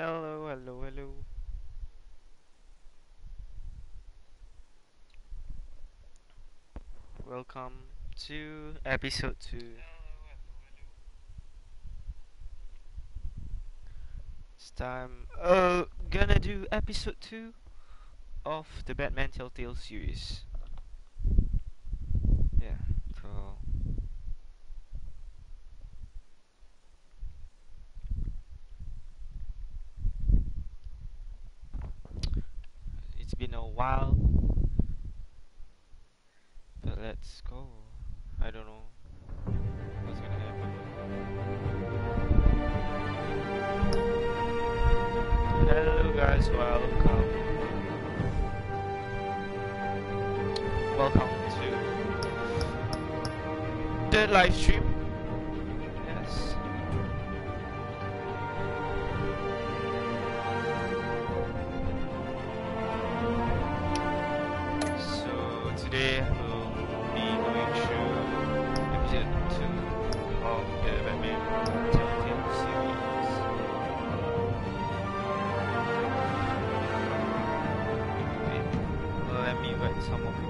Hello, hello, hello. Welcome to episode 2. This time, gonna do episode 2 of the Batman Telltale series. Yeah, so it's been a while, but let's go. I don't know what's gonna happen. Hello guys, welcome to the live stream. Yes. So today we'll be going through episode 2 of the Batman Telltale series. Wait, let me invite some more people.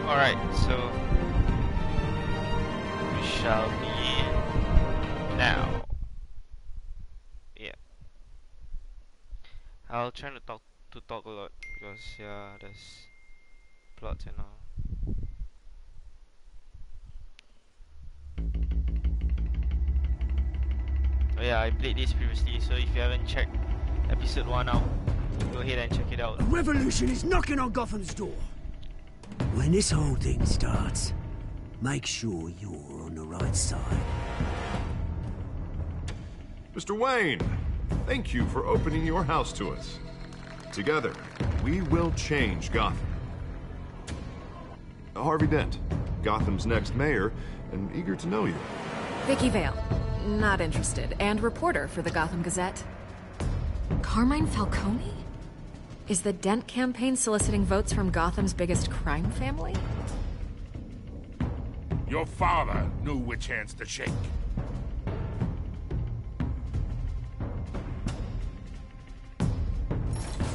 Alright, so we shall begin now. Yeah. I'll try to talk a lot because yeah, there's plots and all. Oh yeah, I played this previously, so if you haven't checked episode 1 out, go ahead and check it out. A revolution is knocking on Gotham's door. When this whole thing starts, make sure you're on the right side. Mr. Wayne, thank you for opening your house to us. Together, we will change Gotham. Harvey Dent, Gotham's next mayor, and eager to know you. Vicky Vale, not interested, and reporter for the Gotham Gazette. Carmine Falcone? Is the Dent campaign soliciting votes from Gotham's biggest crime family? Your father knew which hands to shake.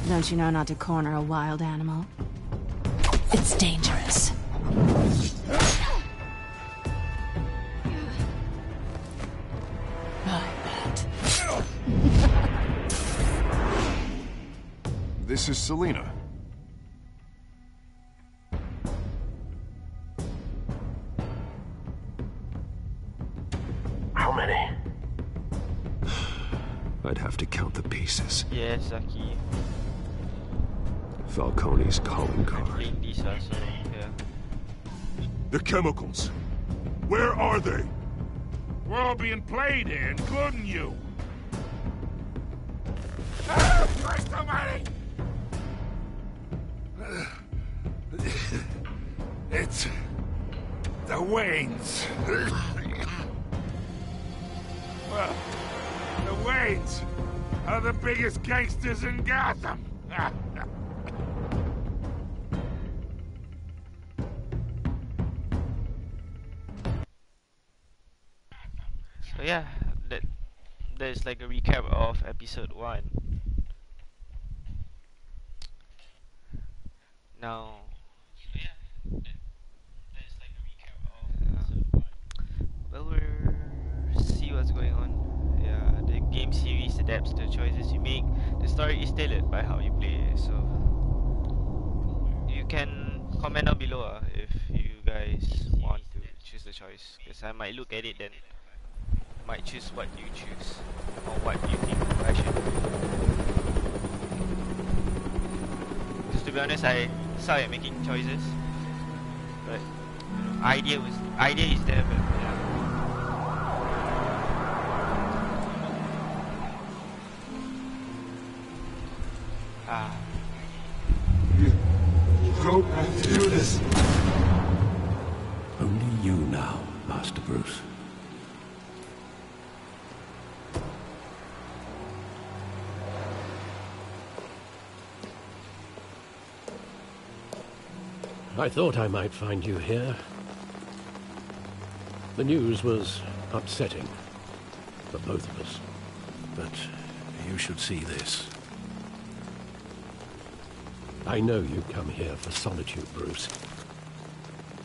Don't you know not to corner a wild animal? It's dangerous. I bet. This is Selina. How many? I'd have to count the pieces. Yeah, Zaki. Falcone's calling I'm card. playing this also, yeah. The chemicals. Where are they? We're all being played here, including you. Ah, Christ almighty! It's the Waynes. Well, the Waynes are the biggest gangsters in Gotham. So yeah, there's like a recap of episode 1. Now, well, we'll see what's going on. Yeah, the game series adapts to the choices you make. The story is tailored by how you play. So you can comment down below if you guys want to choose the choice, because I might look at it then might choose what you choose or what you think I should do. to be honest, I suck at making choices. But idea is there, but yeah. You don't have to do this. Only you now, Master Bruce. I thought I might find you here. The news was upsetting for both of us. But you should see this. I know you come here for solitude, Bruce.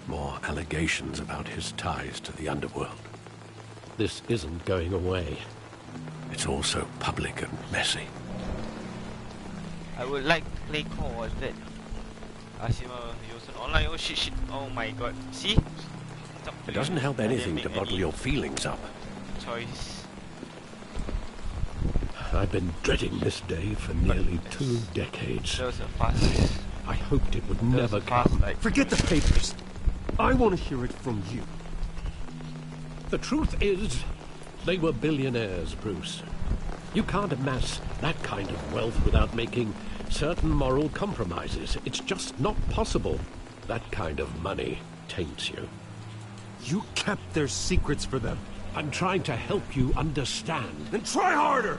More allegations about his ties to the underworld. This isn't going away. It's all so public and messy. I would like to play Core as that. Asima, you also online. Oh shit. Oh my god. See? It doesn't help anything to bottle your feelings up. Choice. I've been dreading this day for nearly 2 decades. That was a fast. I hoped it would never fast, come. like, Forget the papers. I want to hear it from you. The truth is, they were billionaires, Bruce. You can't amass that kind of wealth without making certain moral compromises. It's just not possible. That kind of money taints you. You kept their secrets for them. I'm trying to help you understand. Then try harder!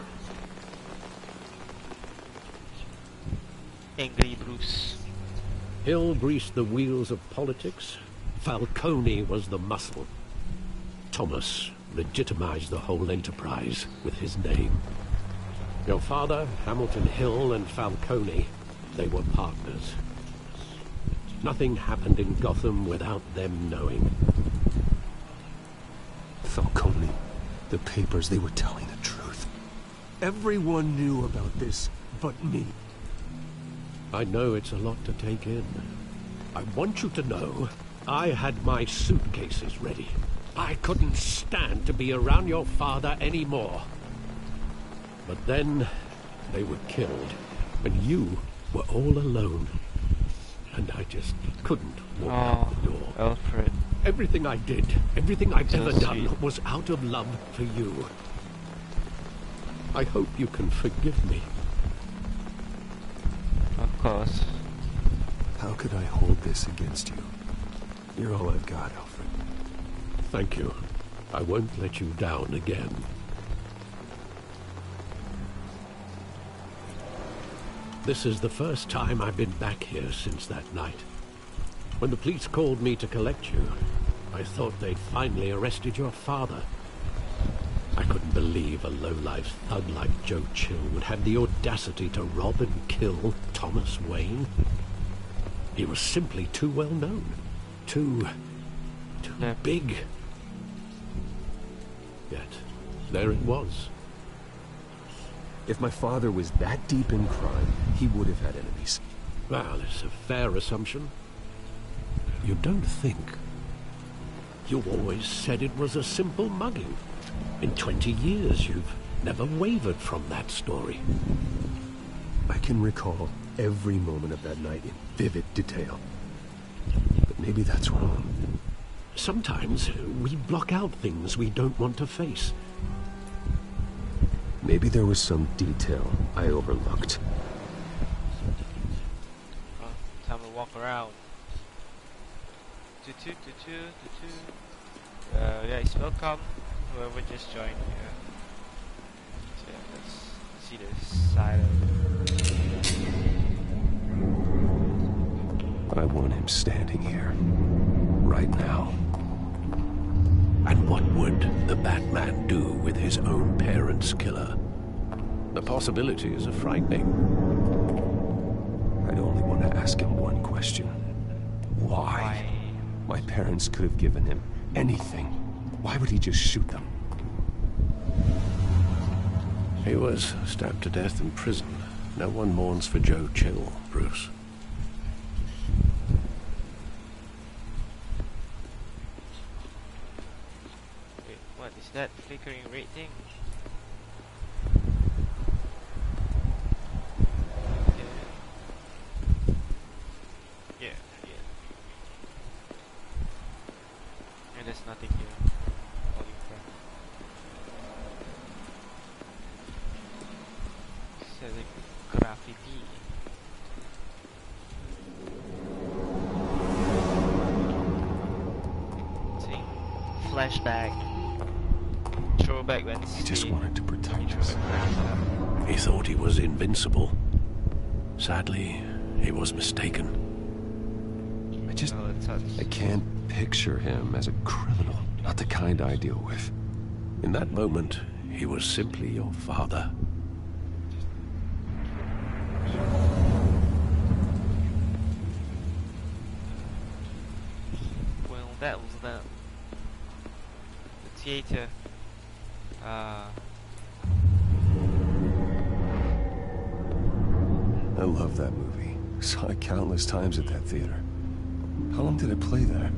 Angry Bruce. Hill greased the wheels of politics. Falcone was the muscle. Thomas legitimized the whole enterprise with his name. Your father, Hamilton Hill, and Falcone, they were partners. Nothing happened in Gotham without them knowing. Falcone, the papers, they were telling the truth. Everyone knew about this but me. I know it's a lot to take in. I want you to know I had my suitcases ready. I couldn't stand to be around your father anymore. But then they were killed, and you were all alone. And I just couldn't walk out the door. Alfred. Everything I did, everything I've So ever sweet. done was out of love for you. I hope you can forgive me. Of course. How could I hold this against you? You're all I've got, Alfred. Thank you. I won't let you down again. This is the first time I've been back here since that night. When the police called me to collect you, I thought they'd finally arrested your father. I couldn't believe a low-life thug like Joe Chill would have the audacity to rob and kill Thomas Wayne. He was simply too well known. Too big. Yet, there it was. If my father was that deep in crime, he would have had enemies. Well, it's a fair assumption. You don't think. You always said it was a simple mugging. In 20 years, you've never wavered from that story. I can recall every moment of that night in vivid detail. But maybe that's wrong. Sometimes we block out things we don't want to face. Maybe there was some detail I overlooked. Oh, time to walk around. Guys, welcome. Whoever just joined here. So yeah, let's see this side of I want him standing here. Right now. And what would the Batman do with his own parents' killer? The possibilities are frightening. I'd only want to ask him one question. Why? My parents could have given him anything. Why would he just shoot them? He was stabbed to death in prison. No one mourns for Joe Chill, Bruce. Wait, what is that flickering red thing? See? Flashback. Throwback when He just wanted to protect us. He thought he was invincible. Sadly, he was mistaken. I can't picture him as a criminal. Not the kind I deal with. In that moment, he was simply your father. Well, that was that. The theater. I love that movie. Saw it countless times at that theater. How long did it play there?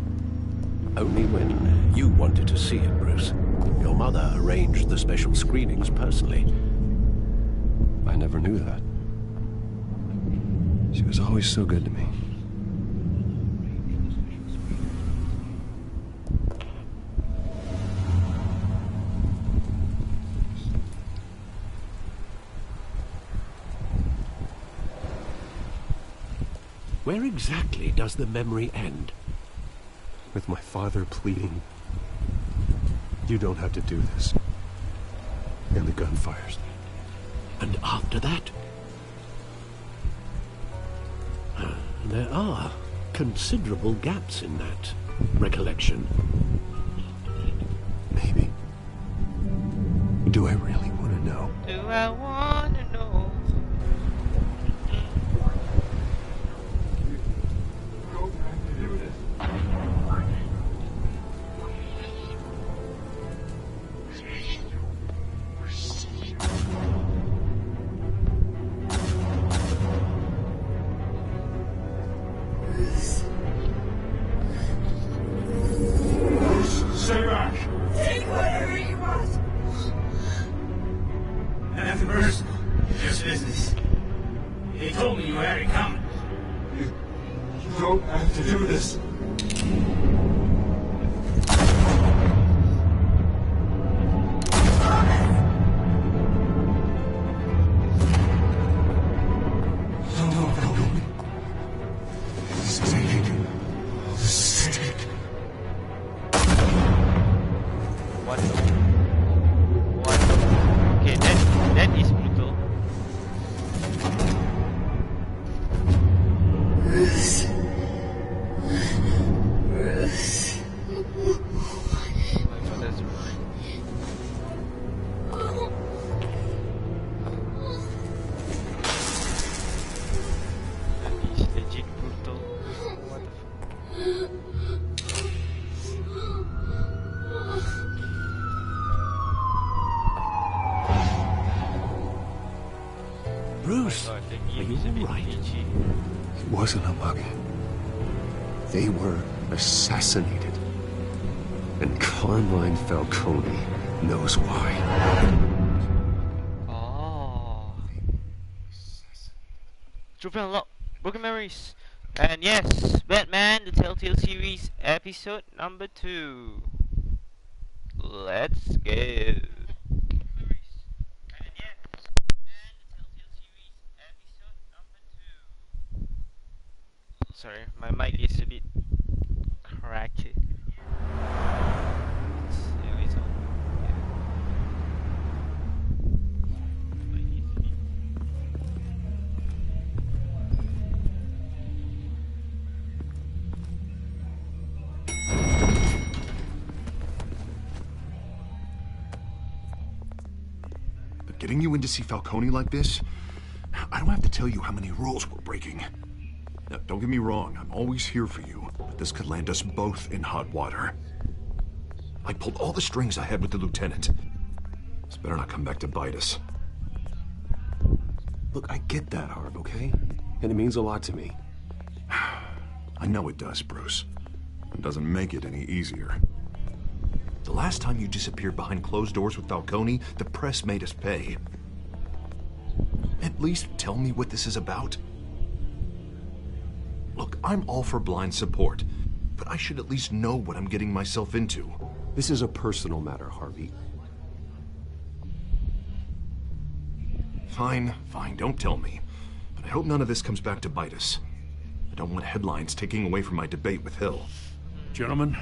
Only when you wanted to see it, Bruce. Your mother arranged the special screenings personally. I never knew that. She was always so good to me. Where exactly does the memory end? With my father pleading, "You don't have to do this." And the gun fires. And after that? There are considerable gaps in that recollection. Maybe. Do I really want to know? Do I want to know? Stay back! Take whatever you want! Nothing personal, just business. They told me you had it coming. You don't have to do this. What? Okay, that is brutal. My father's right. That is legit brutal. What the Bruce, God, the are game you is a bit all right? glitchy. It wasn't a mug. They were assassinated. And Carmine Falcone knows why. Oh. Trophy unlocked. Broken memories. And yes, Batman, the Telltale series, episode number 2. Let's go. Sorry, my mic is a bit cracky. It's on. But getting you in to see Falcone like this, I don't have to tell you how many rules we're breaking. Now, don't get me wrong, I'm always here for you, but this could land us both in hot water. I pulled all the strings I had with the lieutenant. This better not come back to bite us. Look, I get that, Harv, okay? And it means a lot to me. I know it does, Bruce. It doesn't make it any easier. The last time you disappeared behind closed doors with Falcone, the press made us pay. At least tell me what this is about. Look, I'm all for blind support, but I should at least know what I'm getting myself into. This is a personal matter, Harvey. Fine, don't tell me. But I I hope none of this comes back to bite us. I don't want headlines taking away from my debate with Hill. Gentlemen,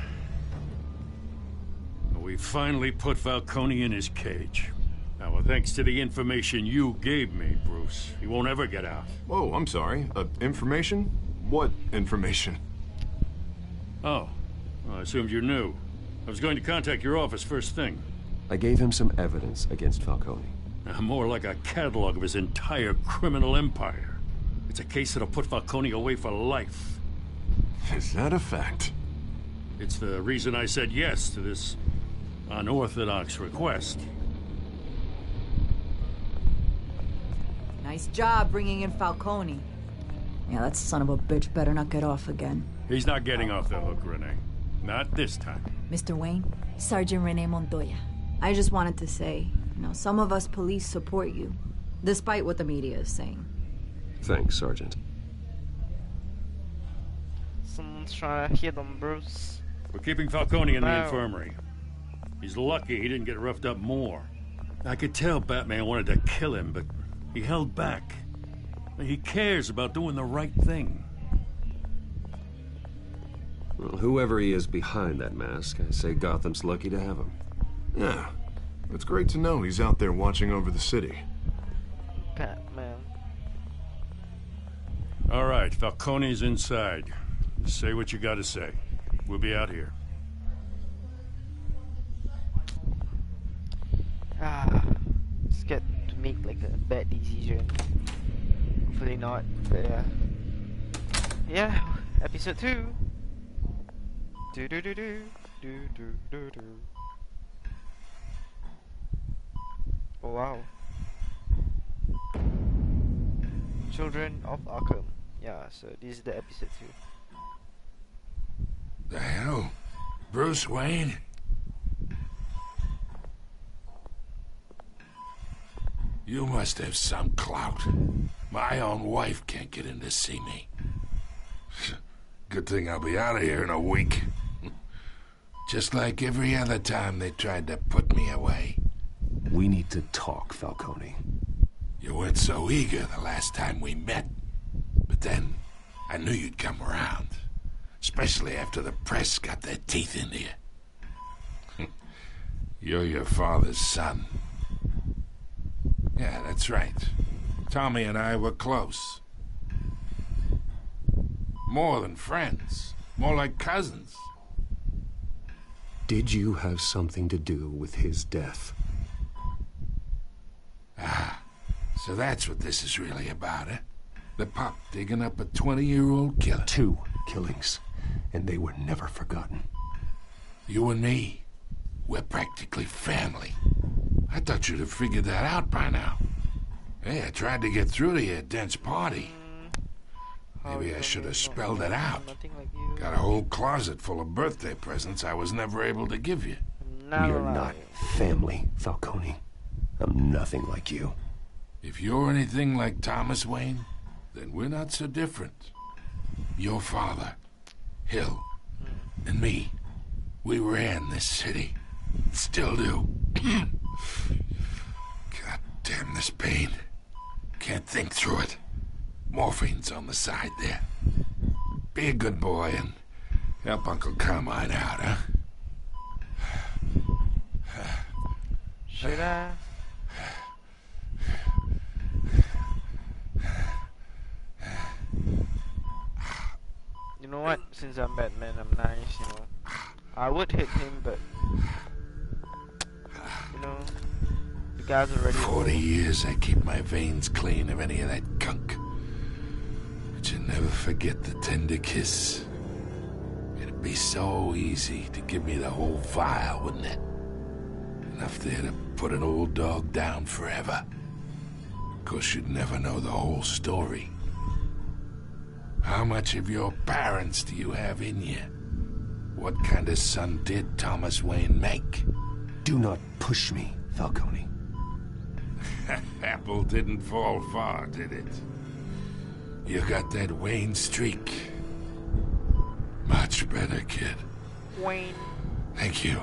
we finally put Falcone in his cage. Now, thanks to the information you gave me, Bruce, he won't ever get out. Whoa, I'm sorry. Information? What information? Oh, well, I assumed you knew. I was going to contact your office first thing. I gave him some evidence against Falcone. More like a catalog of his entire criminal empire. It's a case that'll put Falcone away for life. Is that a fact? It's the reason I said yes to this unorthodox request. Nice job bringing in Falcone. Yeah, that son of a bitch better not get off again. He's not getting off the hook, Renee. Not this time. Mr. Wayne, Sergeant Renee Montoya. I just wanted to say, some of us police support you, despite what the media is saying. Thanks, Sergeant. Someone's trying to hit him, Bruce. We're keeping Falcone in the Wow. infirmary. He's lucky he didn't get roughed up more. I could tell Batman wanted to kill him, but he held back. He cares about doing the right thing. Well, whoever he is behind that mask, I say Gotham's lucky to have him. Yeah. It's great to know he's out there watching over the city. Batman. All right, Falcone's inside. Just say what you gotta say. We'll be out here. Scared to make like a bad decision. Hopefully not, but yeah. Yeah, episode 2. Do do do do do do do do. Oh wow. Children of Arkham. Yeah, so this is the episode 2. The hell? Bruce Wayne? You must have some clout. My own wife can't get in to see me. Good thing I'll be out of here in a week. Just like every other time they tried to put me away. We need to talk, Falcone. You weren't so eager the last time we met. But then, I knew you'd come around. Especially after the press got their teeth into you. You're your father's son. Yeah, that's right. Tommy and I were close. More than friends. More like cousins. Did you have something to do with his death? Ah, so that's what this is really about, eh? The pup digging up a 20-year-old killer. 2 killings, and they were never forgotten. You and me, we're practically family. I thought you'd have figured that out by now. Hey, I tried to get through to your dense party. Maybe I should have spelled it out. Got a whole closet full of birthday presents I was never able to give you. We are not family, Falcone. I'm nothing like you. If you're anything like Thomas Wayne, then we're not so different. Your father, Hill, and me, we ran this city. Still do. God damn this pain. Can't think through it. Morphine's on the side there. Be a good boy and help Uncle Carmine out, huh? Should I? You know what? Since I'm Batman, I'm nice, I would hit him, but... the guy's already... 40 years I keep my veins clean of any of that gunk. But you never forget the tender kiss. It'd be so easy to give me the whole vial, wouldn't it? Enough there to put an old dog down forever. Of course, you'd never know the whole story. How much of your parents do you have in you? What kind of son did Thomas Wayne make? Do not push me, Falcone. Apple didn't fall far, did it? You got that Wayne streak. Much better, kid. Wayne. Thank you.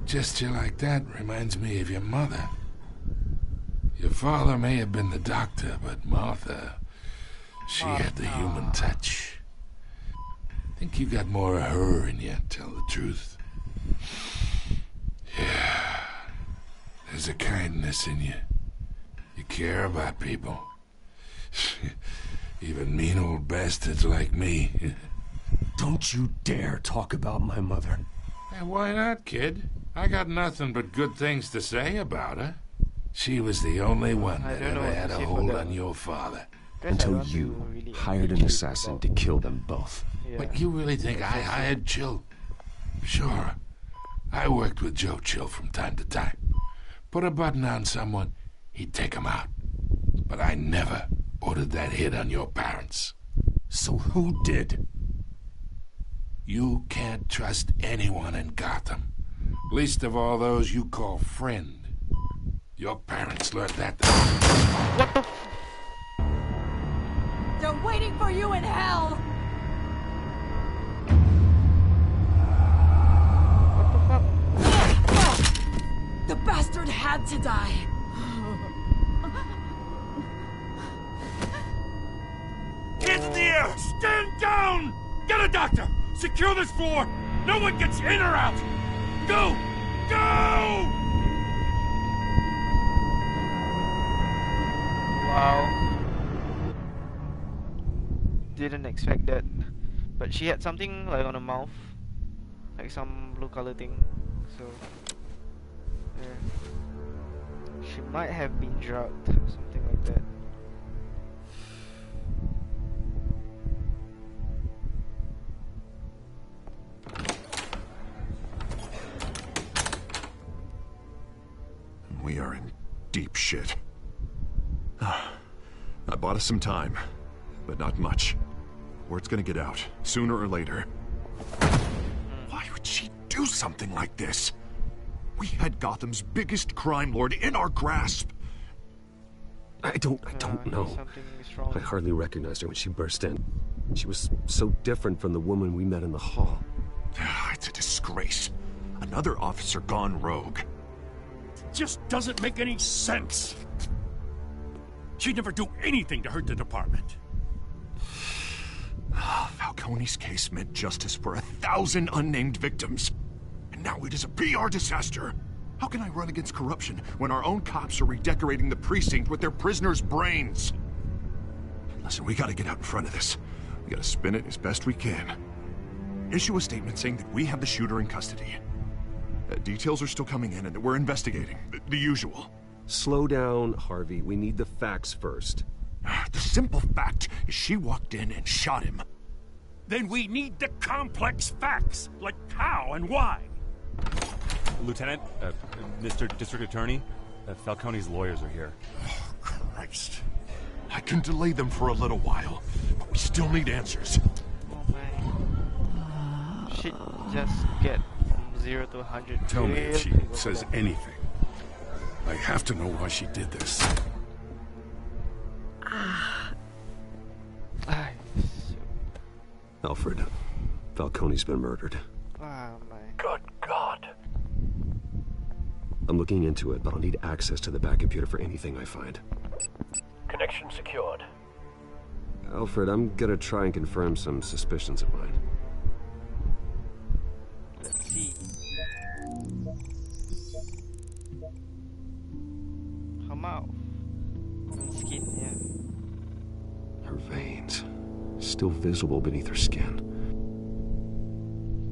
Gesture like that reminds me of your mother. Your father may have been the doctor, but Martha, she had the human touch. I think you got more of her in you, tell the truth. Yeah. There's a kindness in you. You care about people. Even mean old bastards like me. Don't you dare talk about my mother. Hey, why not, kid? I got nothing but good things to say about her. She was the only one that ever had a hold on your father. Until you hired an assassin to kill them both. Yeah. But you really think I hired Chill? Sure. I worked with Joe Chill from time to time. Put a button on someone, he'd take him out. But I never ordered that hit on your parents. So who did? You can't trust anyone in Gotham. Least of all those you call friend. Your parents learned that. They're waiting for you in hell! The bastard had to die. Hands in the air! Stand down! Get a doctor! Secure this floor! No one gets in or out! Go! Go! Wow. Didn't expect that. But she had something like on her mouth. Like some blue color thing. So yeah. She might have been drugged or something like that. We are in deep shit. I bought us some time, but not much. Word's gonna get out, sooner or later. Why would she do something like this? We had Gotham's biggest crime lord in our grasp. I don't know. Something is wrong. I hardly recognized her when she burst in. She was so different from the woman we met in the hall. It's a disgrace. Another officer gone rogue. Just doesn't make any sense. She'd never do anything to hurt the department. Falcone's case meant justice for 1,000 unnamed victims. And now it is a PR disaster. How can I run against corruption when our own cops are redecorating the precinct with their prisoners' brains? Listen, we gotta get out in front of this. We gotta spin it as best we can. Issue a statement saying that we have the shooter in custody. Details are still coming in and that we're investigating. The usual. Slow down, Harvey. We need the facts first. The simple fact is she walked in and shot him. Then we need the complex facts, like how and why. Lieutenant, Mr. District Attorney, Falcone's lawyers are here. Oh, Christ. I can delay them for a little while, but we still need answers. Oh my. Shit just get from 0 to 100. Tell me if she says anything. I have to know why she did this. Alfred, Falcone's been murdered. Oh my. Good God. I'm looking into it, but I'll need access to the back computer for anything I find. Connection secured. Alfred, I'm gonna try and confirm some suspicions of mine. Let's see. Her mouth. Skin, yeah. Her veins, still visible beneath her skin.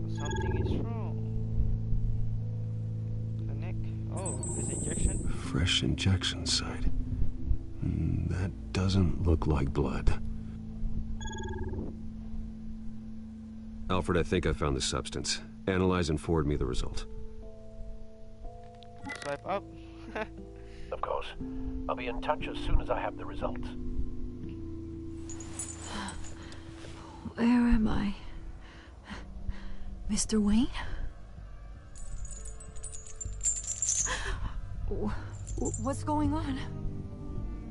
So something is wrong. Her neck. Oh, there's injection. Fresh injection site. That doesn't look like blood. Alfred, I think I found the substance. Analyze and forward me the result. Swipe up. Of course. I'll be in touch as soon as I have the results. Where am I? Mr. Wayne? What's going on?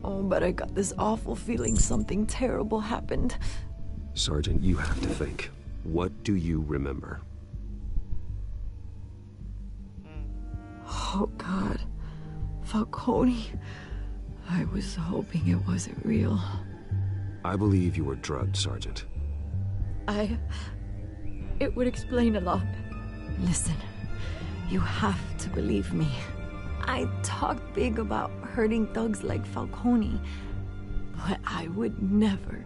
Oh, but I got this awful feeling something terrible happened. Sergeant, you have to think. What do you remember? Oh, God. Falcone. I was hoping it wasn't real. I believe you were drugged, Sergeant. It would explain a lot. Listen, you have to believe me. I talked big about hurting thugs like Falcone, but I would never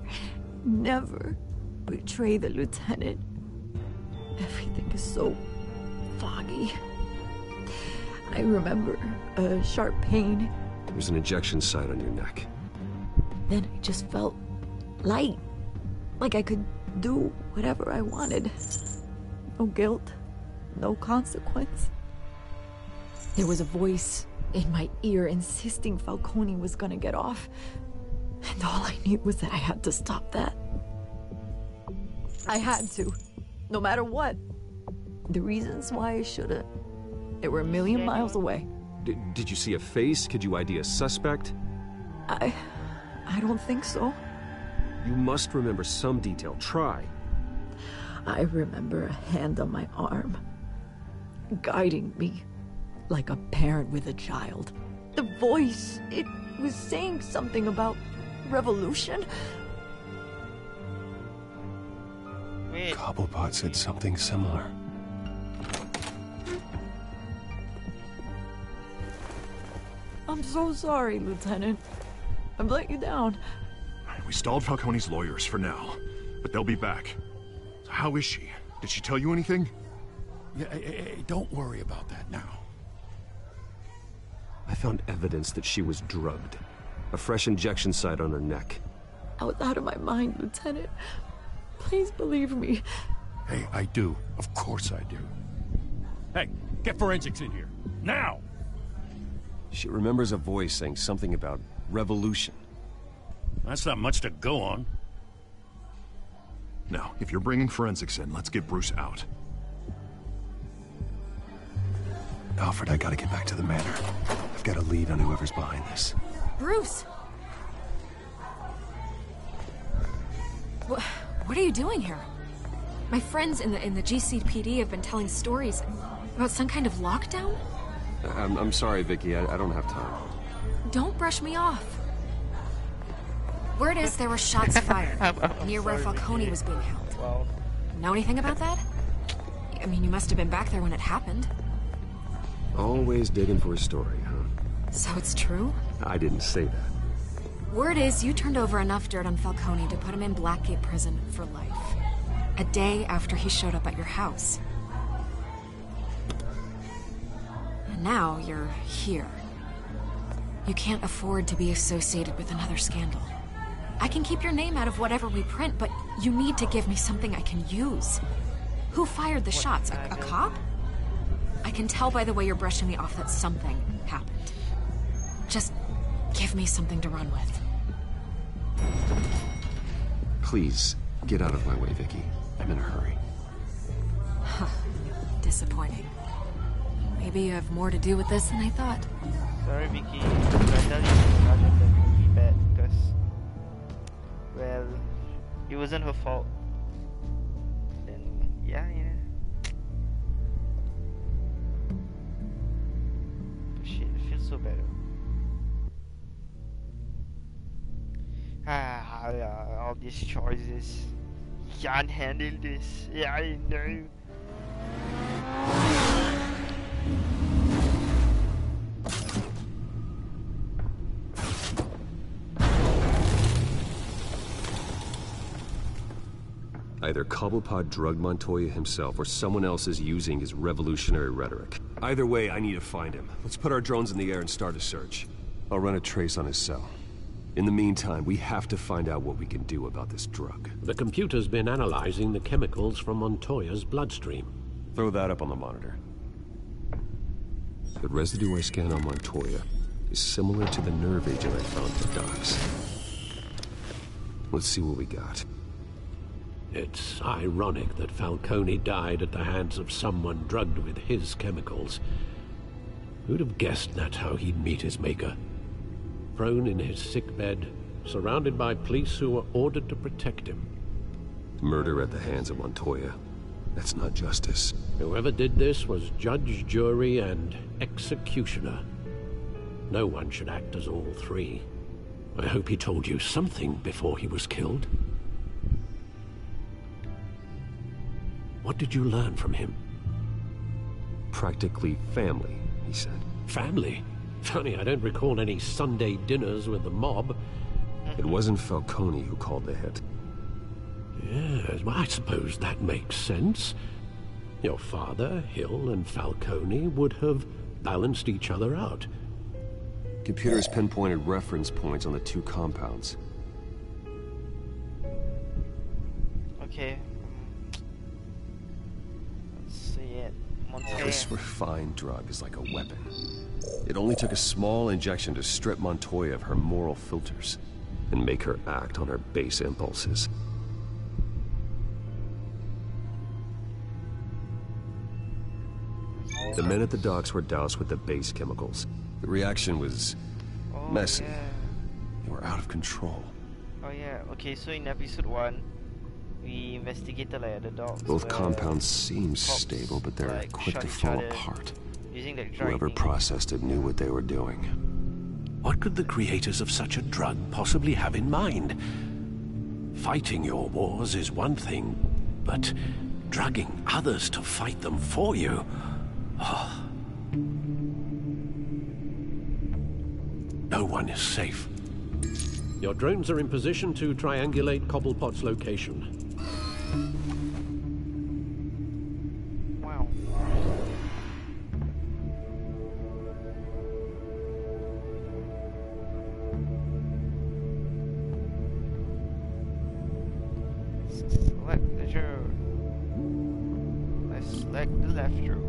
betray the lieutenant. Everything is so foggy. I remember a sharp pain. There's an injection site on your neck. Then I just felt light, like I could do whatever I wanted. No guilt, no consequence. There was a voice in my ear insisting Falcone was gonna get off. And all I knew was that I had to stop that. I had to, no matter what. The reasons why I should've, they were a million miles away. Did you see a face? Could you ID a suspect? I don't think so. You must remember some detail. Try. I remember a hand on my arm, guiding me like a parent with a child. The voice, it was saying something about revolution. Wait. Cobblepot said something similar. I'm so sorry, Lieutenant. I've let you down. We stalled Falcone's lawyers for now, but they'll be back. So how is she? Did she tell you anything? Yeah, hey, don't worry about that now. I found evidence that she was drugged. A fresh injection site on her neck. I was out of my mind, Lieutenant. Please believe me. Hey, I do. Of course I do. Hey, get forensics in here. Now! She remembers a voice saying something about revolution. That's not much to go on. Now, if you're bringing forensics in, let's get Bruce out. Alfred, I gotta get back to the manor. I've got a lead on whoever's behind this. Bruce! What are you doing here? My friends in the GCPD have been telling stories about some kind of lockdown? I'm sorry, Vicky. I don't have time. Don't brush me off. Word is there were shots fired near where Falcone was being held. Well, Know anything about that? I mean, you must have been back there when it happened. Always digging for a story, huh? So it's true? I didn't say that. Word is you turned over enough dirt on Falcone to put him in Blackgate Prison for life. A day after he showed up at your house. And now you're here. You can't afford to be associated with another scandal. I can keep your name out of whatever we print, but you need to give me something I can use. Who fired the shots? A cop? I can tell by the way you're brushing me off that something happened. Just give me something to run with. Please, get out of my way, Vicky. I'm in a hurry. Disappointing. Maybe you have more to do with this than I thought. sorry, Vicky. I tell you, Sergeant, that really bad because, well, it wasn't her fault. And yeah. Shit, it feels so bad. All these choices. Can't handle this. Yeah, I know. Either Cobblepot drugged Montoya himself or someone else is using his revolutionary rhetoric. Either way, I need to find him. Let's put our drones in the air and start a search. I'll run a trace on his cell. In the meantime, we have to find out what we can do about this drug. The computer's been analyzing the chemicals from Montoya's bloodstream. Throw that up on the monitor. The residue I scanned on Montoya is similar to the nerve agent I found at the docks. Let's see what we got. It's ironic that Falcone died at the hands of someone drugged with his chemicals. Who'd have guessed that's how he'd meet his maker? Prone in his sickbed, surrounded by police who were ordered to protect him. Murder at the hands of Montoya. That's not justice. Whoever did this was judge, jury, and executioner. No one should act as all three. I hope he told you something before he was killed. What did you learn from him? Practically family, he said. Family? Funny, I don't recall any Sunday dinners with the mob. It wasn't Falcone who called the hit. Yes, well, I suppose that makes sense. Your father, Hill, and Falcone would have balanced each other out. Computers pinpointed reference points on the two compounds. Okay. Let's see it. This refined drug is like a weapon. It only took a small injection to strip Montoya of her moral filters and make her act on her base impulses. The men at the docks were doused with the base chemicals. The reaction was messy. Yeah. They were out of control. Oh yeah, okay, so in episode 1, we investigated like the dogs. Both compounds seem stable, but they're like, quick to fall apart. Using like Whoever processed it knew what they were doing. What could the creators of such a drug possibly have in mind? Fighting your wars is one thing, but drugging others to fight them for you... Oh. No one is safe. Your drones are in position to triangulate Cobblepot's location. Wow. Select the drone. Let's select the left drone.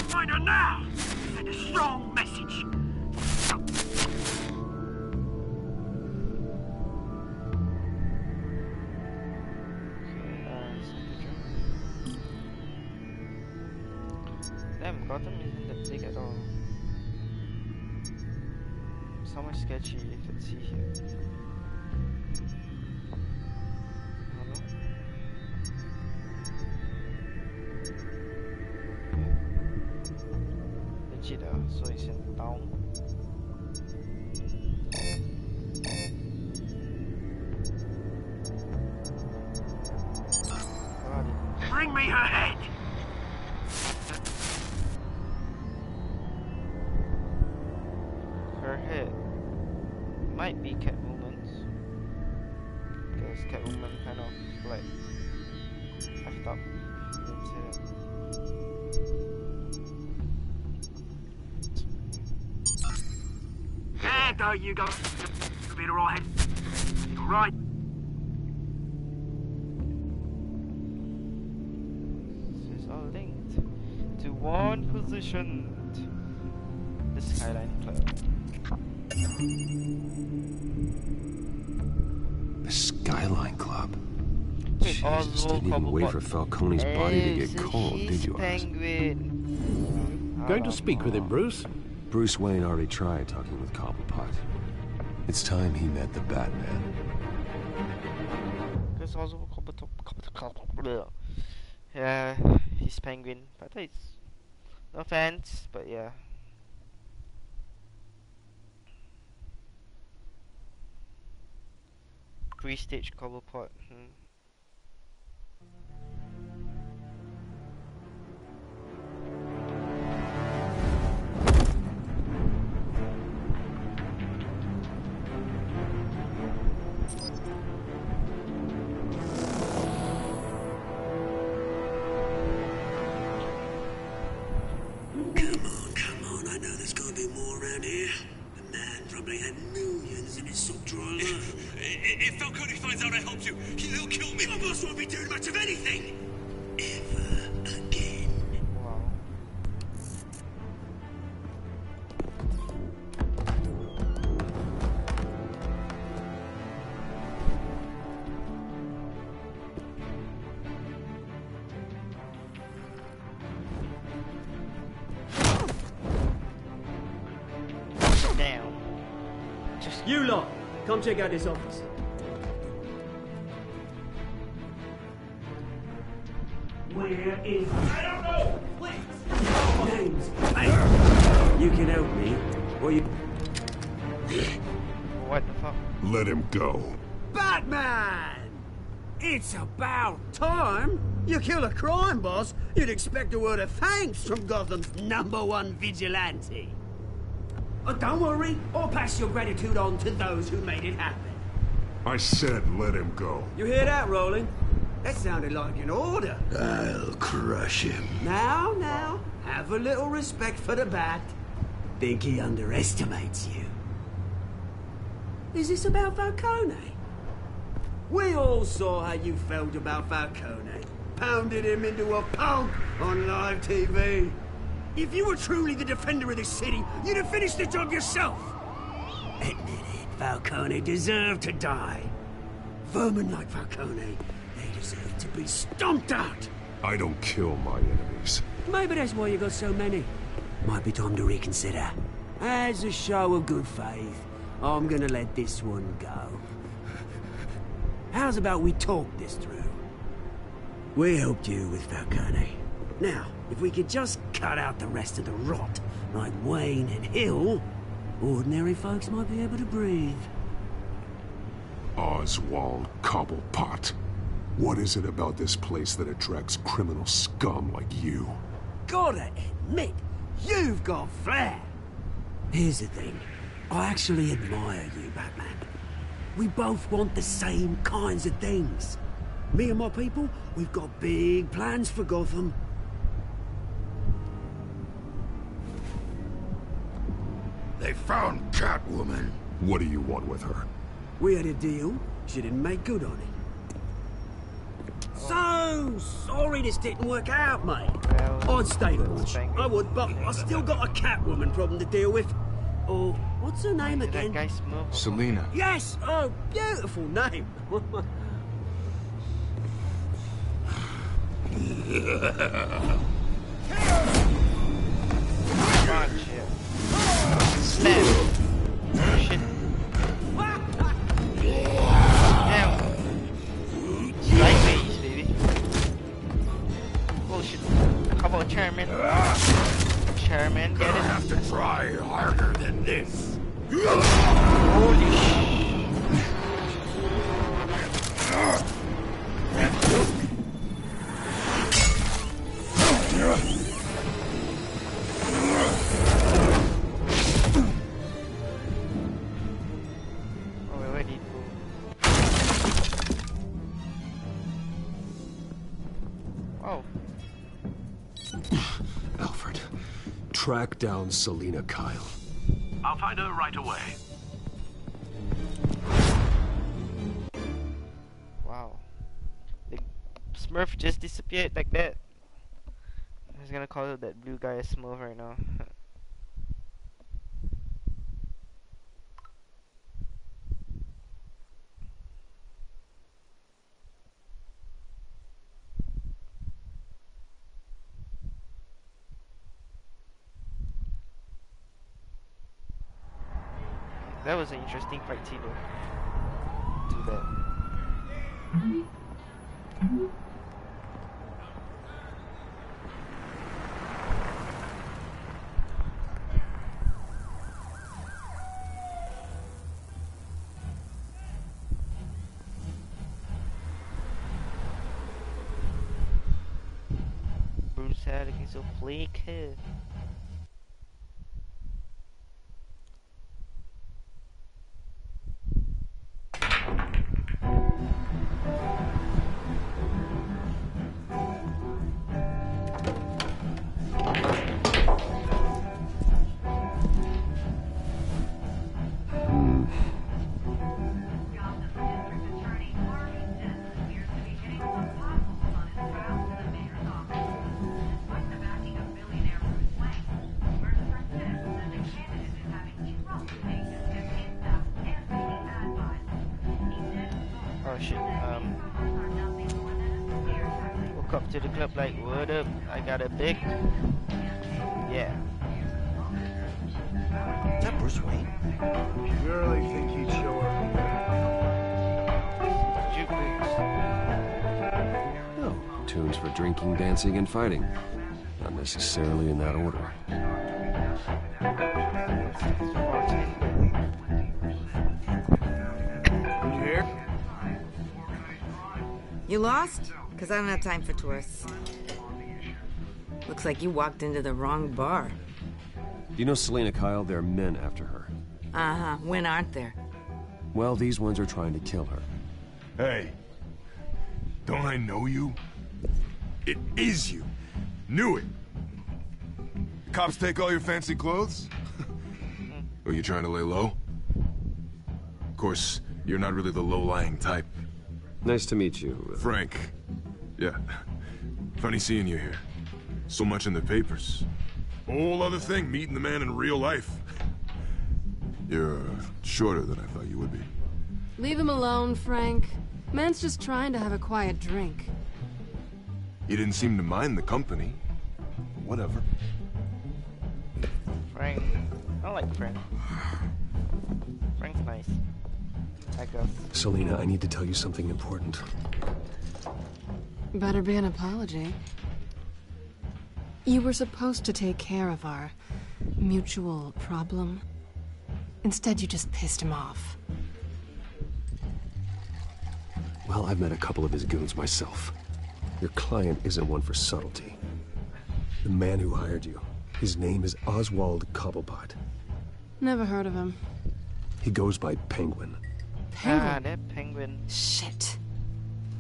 Find her now! Send a strong message. Damn, Gotham isn't that big at all. So much sketchy. Let's see here. So it's in town. Bring me her head! Her head might be Catwoman's, because Catwoman kind of like effed up. Let's say that. There you go. Be alright. Right. This is all linked to one position. The Skyline Club. The Skyline Club? Wait, Jesus, didn't even wait for Falcone's body to get cold, did you, Oz? Going to speak with him, Bruce? Bruce Wayne already tried talking with Cobblepot. It's time he met the Batman. Yeah, he's Penguin. But it's no offense, but yeah. Pre-stage Cobblepot. Come on, I know there's gotta be more around here. The man probably had millions in his sock drawer. If Falcone finds out I helped you, he'll kill me. My boss won't be doing much of anything. Ever again. Wow. You lot, come check out this office. Where is... I don't know! Wait! Names. Hey, you can help me, or you... What the fuck? Let him go. Batman! It's about time! You kill a crime boss, you'd expect a word of thanks from Gotham's #1 vigilante. Oh, don't worry, I'll pass your gratitude on to those who made it happen. I said let him go. You hear that, Roland? That sounded like an order. I'll crush him. Now, have a little respect for the Bat. Think he underestimates you. Is this about Falcone? We all saw how you felt about Falcone. Pounded him into a pulp on live TV. If you were truly the defender of the city, you'd have finished the job yourself. Admit it, Falcone deserved to die. Vermin like Falcone, they deserve to be stomped out. I don't kill my enemies. Maybe that's why you got so many. Might be time to reconsider. As a show of good faith, I'm gonna let this one go. How's about we talk this through? We helped you with Falcone. Now, if we could just cut out the rest of the rot, like Wayne and Hill, ordinary folks might be able to breathe. Oswald Cobblepot. What is it about this place that attracts criminal scum like you? Gotta admit, you've got flair. Here's the thing. I actually admire you, Batman. We both want the same kinds of things. Me and my people, we've got big plans for Gotham. They found Catwoman. What do you want with her? We had a deal. She didn't make good on it. So sorry this didn't work out, mate. Well, I'd stay with her. I would, but I still got a Catwoman problem to deal with. Oh, what's her name again? That guy smoke. Selina. Yes! Oh, beautiful name. Come on, shit. Snap. Oh, shit. Damn. Sideways, baby. Oh, shit. How about Chairman? Chairman, get it? Gonna have to try harder than this. Holy shit. Alfred, track down Selina Kyle. I'll find her right away. Wow. The Smurf just disappeared like that. I was gonna call that blue guy a Smurf right now. That was an interesting fight, too, though. Too bad. Bruce had looking so flaky. Oh shit, woke up to the club like, what up? I got a big... Yeah. Is that Bruce Wayne? You really think he'd show up here? Oh, tunes for drinking, dancing, and fighting. Not necessarily in that order. You here? You lost? Because I don't have time for tourists. Looks like you walked into the wrong bar. Do you know Selena Kyle? There are men after her. Uh-huh. When aren't there? Well, these ones are trying to kill her. Hey, don't I know you? It is you. Knew it. The cops take all your fancy clothes? Or you trying to lay low? Of course, you're not really the low-lying type. Nice to meet you. Frank. Yeah. Funny seeing you here. So much in the papers. Whole other thing, meeting the man in real life. You're shorter than I thought you would be. Leave him alone, Frank. Man's just trying to have a quiet drink. You didn't seem to mind the company. Whatever. Frank. I like Frank. Frank's nice. I guess. Selena, I need to tell you something important. Better be an apology. You were supposed to take care of our mutual problem. Instead, you just pissed him off. Well, I've met a couple of his goons myself. Your client isn't one for subtlety. The man who hired you, his name is Oswald Cobblepot. Never heard of him. He goes by Penguin. Penguin? Ah, that Penguin. Shit.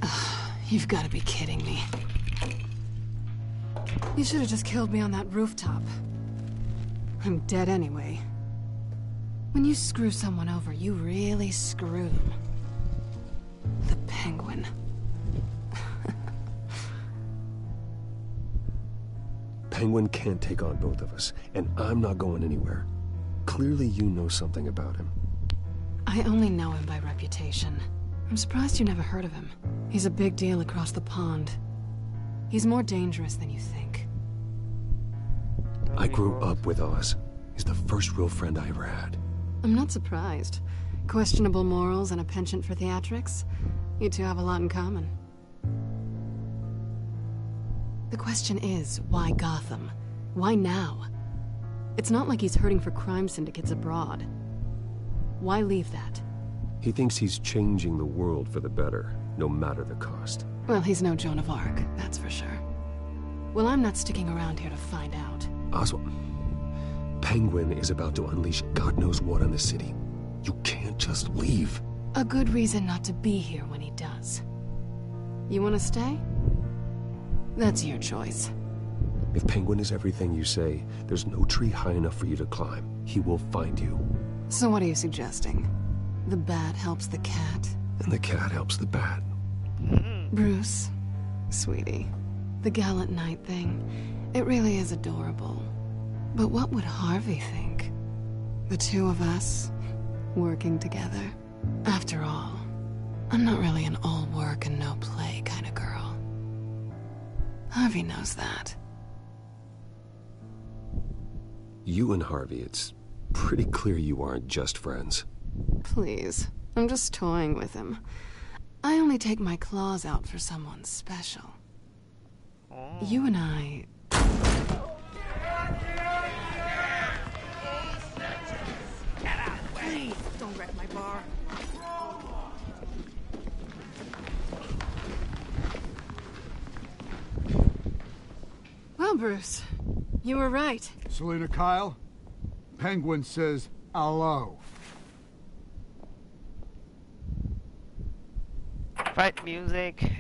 Ugh, you've got to be kidding me. You should have just killed me on that rooftop. I'm dead anyway. When you screw someone over, you really screw them. The Penguin. Penguin can't take on both of us, and I'm not going anywhere. Clearly you know something about him. I only know him by reputation. I'm surprised you never heard of him. He's a big deal across the pond. He's more dangerous than you think. I grew up with Oz. He's the first real friend I ever had. I'm not surprised. Questionable morals and a penchant for theatrics. You two have a lot in common. The question is, why Gotham? Why now? It's not like he's hurting for crime syndicates abroad. Why leave that? He thinks he's changing the world for the better, no matter the cost. Well, he's no Joan of Arc, that's for sure. Well, I'm not sticking around here to find out. Oswald, Penguin is about to unleash God knows what on the city. You can't just leave. A good reason not to be here when he does. You want to stay? That's your choice. If Penguin is everything you say, there's no tree high enough for you to climb. He will find you. So what are you suggesting? The bat helps the cat? And the cat helps the bat. Bruce, sweetie, the gallant knight thing, it really is adorable. But what would Harvey think? The two of us, working together? After all, I'm not really an all work and no play kind of girl. Harvey knows that. You and Harvey, it's pretty clear you aren't just friends. Please, I'm just toying with him. I only take my claws out for someone special. You and I... Please, don't wreck my bar. Well, Bruce, you were right. Selena Kyle, Penguin says hello. Fight music.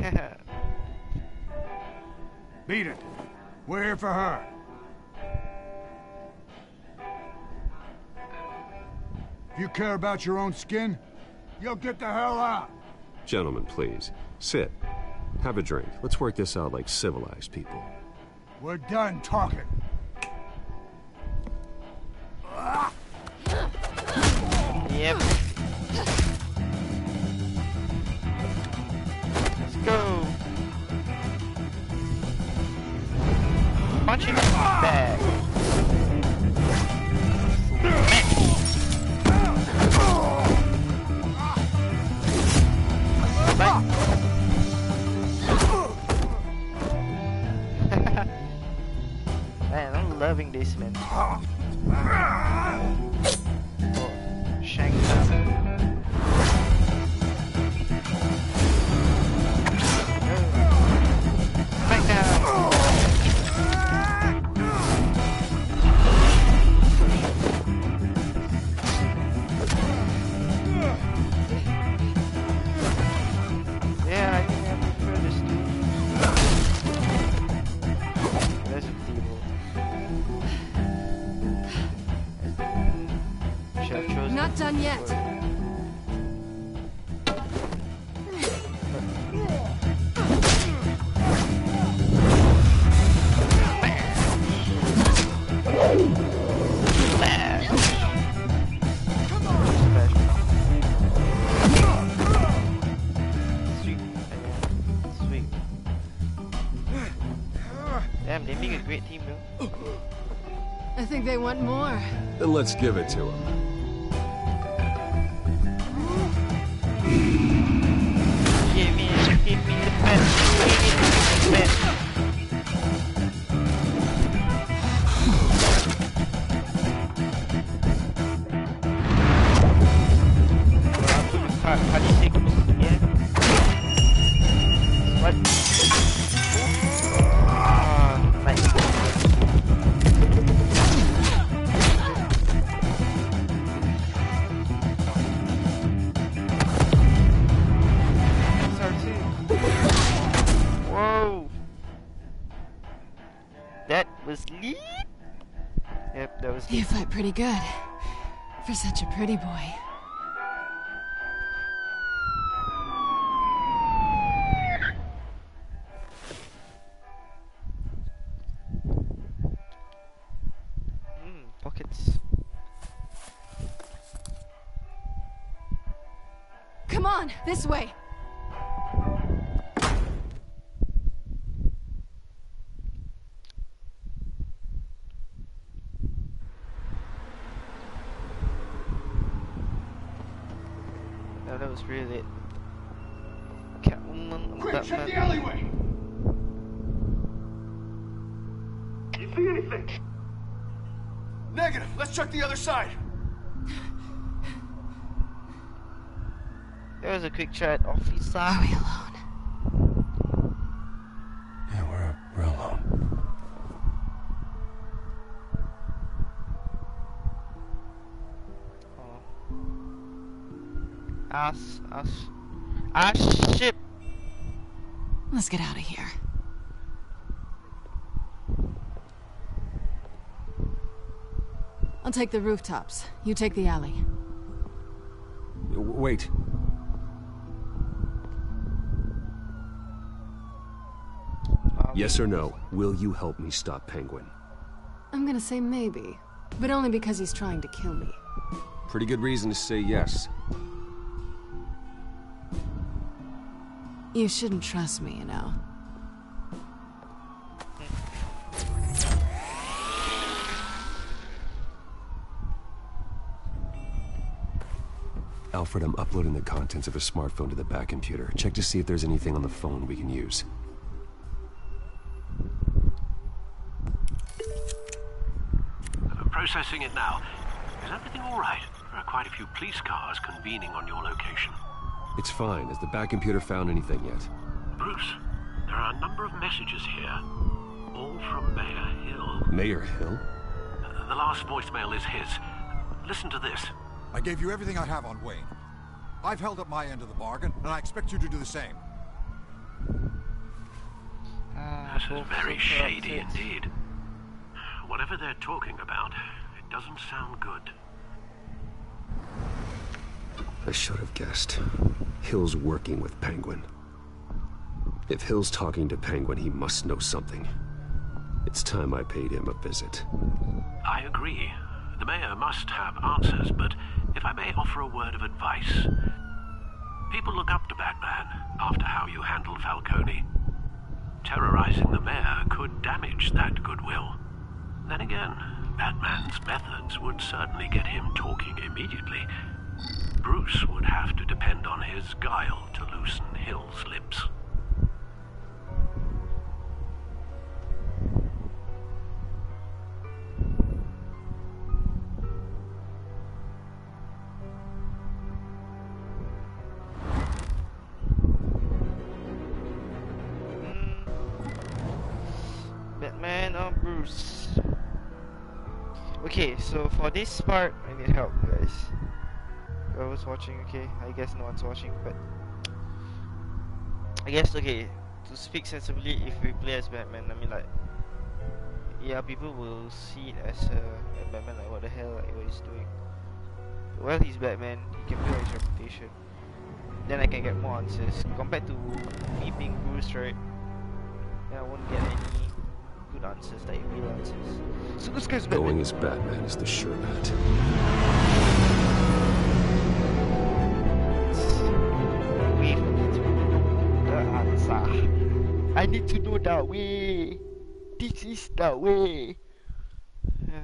Beat it. We're here for her. If you care about your own skin, you'll get the hell out. Gentlemen, please. Sit. Have a drink. Let's work this out like civilized people. We're done talking. Yep. Let's go. Punch him in the bag. Man, I'm loving this, man. Oh, shank down. Back down. Yeah, I think I prefer this dude. Resident Evil. Should have chosen. Not done yet. Damn, they make a great team, though. I think they want more. Then let's give it to him. Give me the best. Give me the best. How do you say this again? What? Nice. Whoa! That was neat. Yep, that was neat. You fight pretty good. For such a pretty boy. Pockets. Come on, this way. No, that was really it. Catwoman, Quick, check the Batman. alleyway! You see anything? Negative. Let's check the other side. There was a quick chat, officer. Are we alone? Yeah, we're alone. Shit. Let's get out of here. I'll take the rooftops. You take the alley. Wait. Yes or no, will you help me stop Penguin? I'm gonna say maybe, but only because he's trying to kill me. Pretty good reason to say yes. You shouldn't trust me, you know. Alfred, I'm uploading the contents of a smartphone to the back computer. Check to see if there's anything on the phone we can use. Processing it now. Is everything all right? There are quite a few police cars convening on your location. It's fine. Has the back computer found anything yet? Bruce, there are a number of messages here. All from Mayor Hill. Mayor Hill? The last voicemail is his. Listen to this. I gave you everything I have on Wayne. I've held up my end of the bargain, and I expect you to do the same. This is very shady indeed. Whatever they're talking about, it doesn't sound good. I should have guessed. Hill's working with Penguin. If Hill's talking to Penguin, he must know something. It's time I paid him a visit. I agree. The mayor must have answers, but if I may offer a word of advice. People look up to Batman after how you handled Falcone. Terrorizing the mayor could damage that goodwill. Then again, Batman's methods would certainly get him talking immediately. Bruce would have to depend on his guile to loosen Hill's lips. Batman or Bruce? Okay, so for this part, I need help, guys. I was watching, okay? I guess no one's watching, but I guess, okay, to speak sensibly, if we play as Batman, I mean, like, yeah, people will see it as a Batman, like, what the hell, like, what he's doing. But while he's Batman, he can build his reputation. Then I can get more answers. Compared to me being Bruce, right? Then I won't get any good answers, like real answers. So this guy's Batman. Going as Batman is the sure bet. Wait for me to know the answer. I need to know that way. This is the way. Yeah.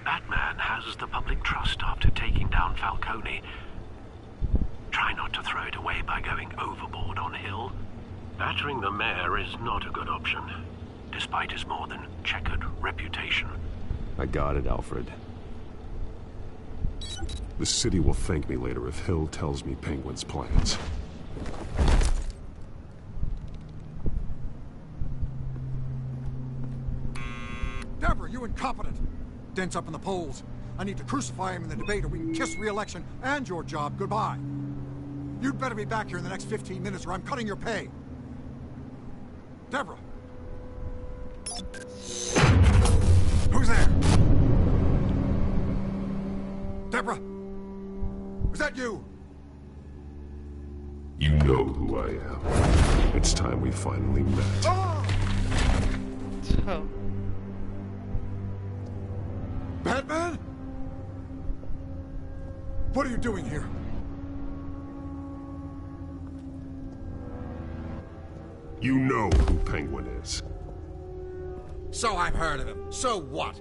Batman has the public trust after taking down Falcone. Try not to throw it away by going overboard on Hill. Battering the mayor is not a good option, despite his more than checkered reputation. I got it, Alfred. The city will thank me later if Hill tells me Penguin's plans. Deborah, you incompetent! Dent's up in the polls. I need to crucify him in the debate or we can kiss re-election and your job goodbye. You'd better be back here in the next 15 minutes or I'm cutting your pay. Deborah! Who's there? Deborah! Was that you? You know who I am. It's time we finally met. Oh! Oh. Batman? What are you doing here? You know who Penguin is. So I've heard of him. So what?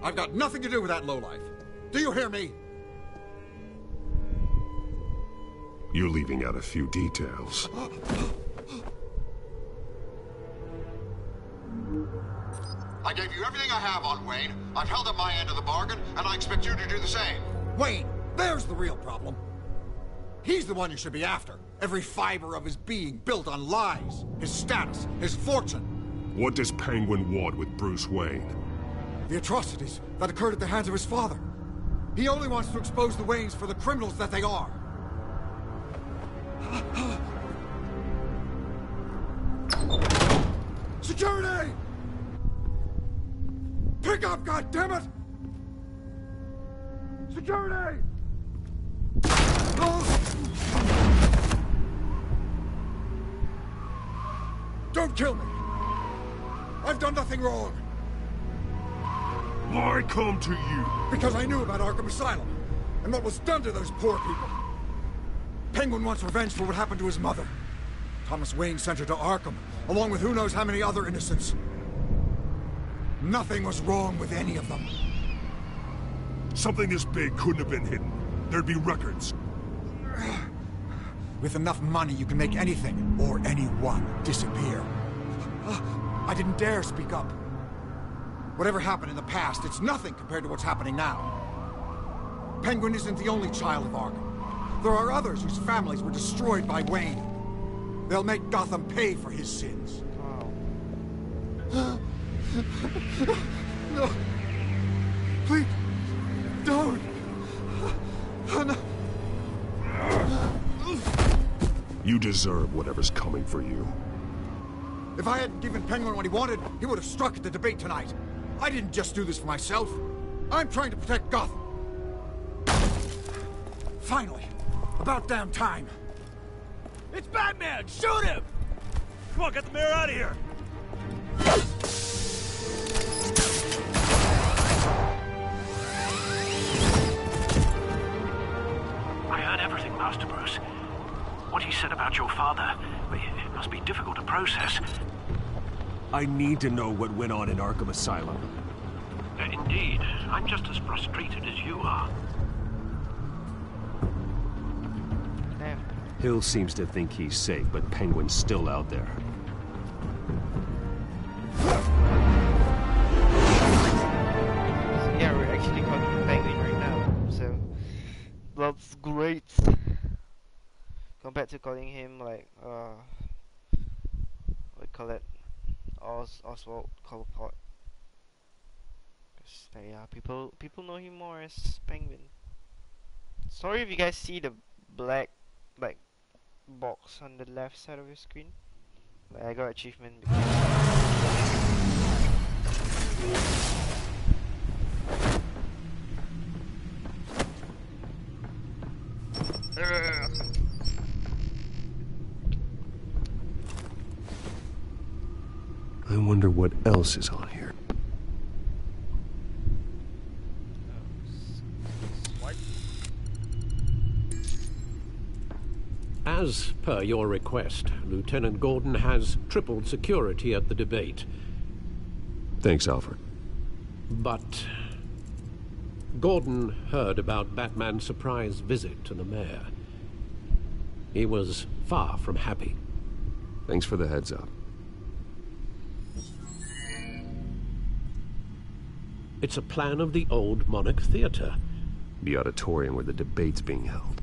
I've got nothing to do with that lowlife. Do you hear me? You're leaving out a few details. I gave you everything I have on Wayne. I've held up my end of the bargain, and I expect you to do the same. Wayne, there's the real problem. He's the one you should be after. Every fiber of his being built on lies. His status, his fortune. What does Penguin want with Bruce Wayne? The atrocities that occurred at the hands of his father. He only wants to expose the Waynes for the criminals that they are. Security! Pick up, goddammit! Security! Don't kill me! I've done nothing wrong! Why come to you? Because I knew about Arkham Asylum, and what was done to those poor people. Penguin wants revenge for what happened to his mother. Thomas Wayne sent her to Arkham, along with who knows how many other innocents. Nothing was wrong with any of them. Something this big couldn't have been hidden. There'd be records. With enough money, you can make anything, or anyone, disappear. I didn't dare speak up. Whatever happened in the past, it's nothing compared to what's happening now. Penguin isn't the only child of Arkham. There are others whose families were destroyed by Wayne. They'll make Gotham pay for his sins. No. Please, don't. No. You deserve whatever's coming for you. If I hadn't given Penguin what he wanted, he would have struck at the debate tonight. I didn't just do this for myself. I'm trying to protect Gotham. Finally! About damn time! It's Batman! Shoot him! Come on, get the mayor out of here! I heard everything, Master Bruce. What he said about your father, it must be difficult to process. I need to know what went on in Arkham Asylum. Indeed. I'm just as frustrated as you are. Damn. Hill seems to think he's safe, but Penguin's still out there. So yeah, we're actually calling him Penguin right now, so that's great. Compared to calling him like what do you call it? Oswald Cobblepot. Yeah, people know him more as Penguin. Sorry if you guys see the black like box on the left side of your screen. Like, I got achievement I wonder what else is on here. As per your request, Lieutenant Gordon has tripled security at the debate. Thanks, Alfred. But Gordon heard about Batman's surprise visit to the mayor. He was far from happy. Thanks for the heads up. It's a plan of the old Monarch Theater. The auditorium where the debate's being held.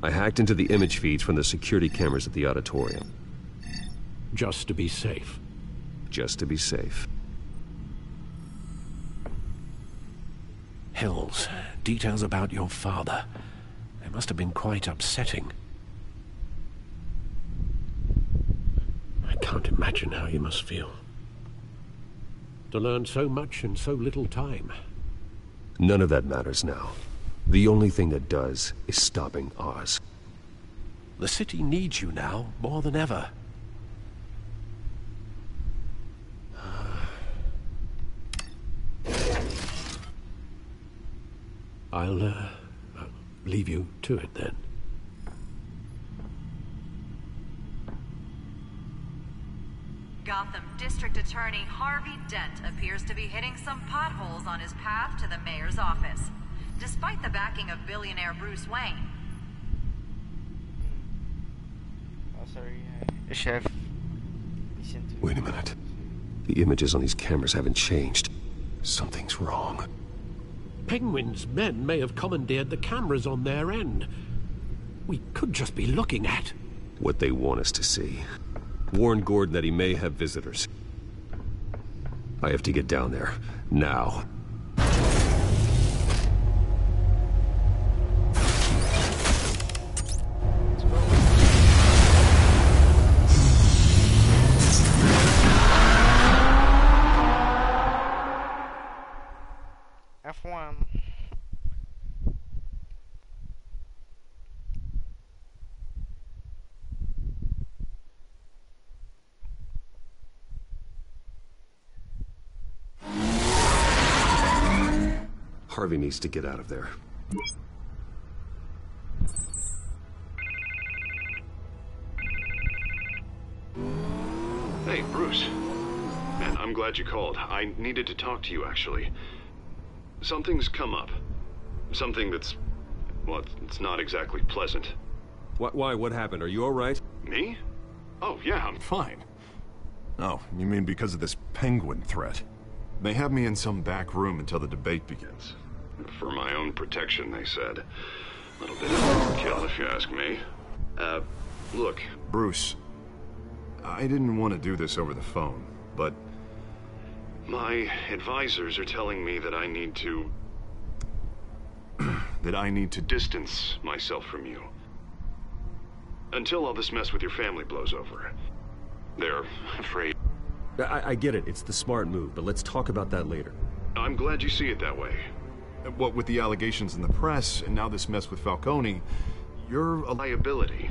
I hacked into the image feeds from the security cameras at the auditorium. Just to be safe. Just to be safe. Hills, details about your father. They must have been quite upsetting. I can't imagine how you must feel. To learn so much in so little time. None of that matters now. The only thing that does is stopping Oz. The city needs you now, more than ever. I'll leave you to it then. Gotham District Attorney Harvey Dent appears to be hitting some potholes on his path to the mayor's office, despite the backing of billionaire Bruce Wayne. Oh, sorry, Chef. Listen to Wait a minute. The images on these cameras haven't changed. Something's wrong. Penguin's men may have commandeered the cameras on their end. We could just be looking at what they want us to see. Warn Gordon that he may have visitors. I have to get down there, now. F1. Harvey needs to get out of there. Hey, Bruce. Man, I'm glad you called. I needed to talk to you, actually. Something's come up. Something that's... well, it's not exactly pleasant. Why? What happened? Are you all right? Me? Oh, yeah, I'm fine. Oh, you mean because of this Penguin threat? They have me in some back room until the debate begins. For my own protection, they said. A little bit of overkill, if you ask me. Look. Bruce, I didn't want to do this over the phone, but... my advisors are telling me that I need to... that I need to distance myself from you. Until all this mess with your family blows over. They're afraid. I get it. It's the smart move, but let's talk about that later. I'm glad you see it that way. What with the allegations in the press, and now this mess with Falcone, you're a liability.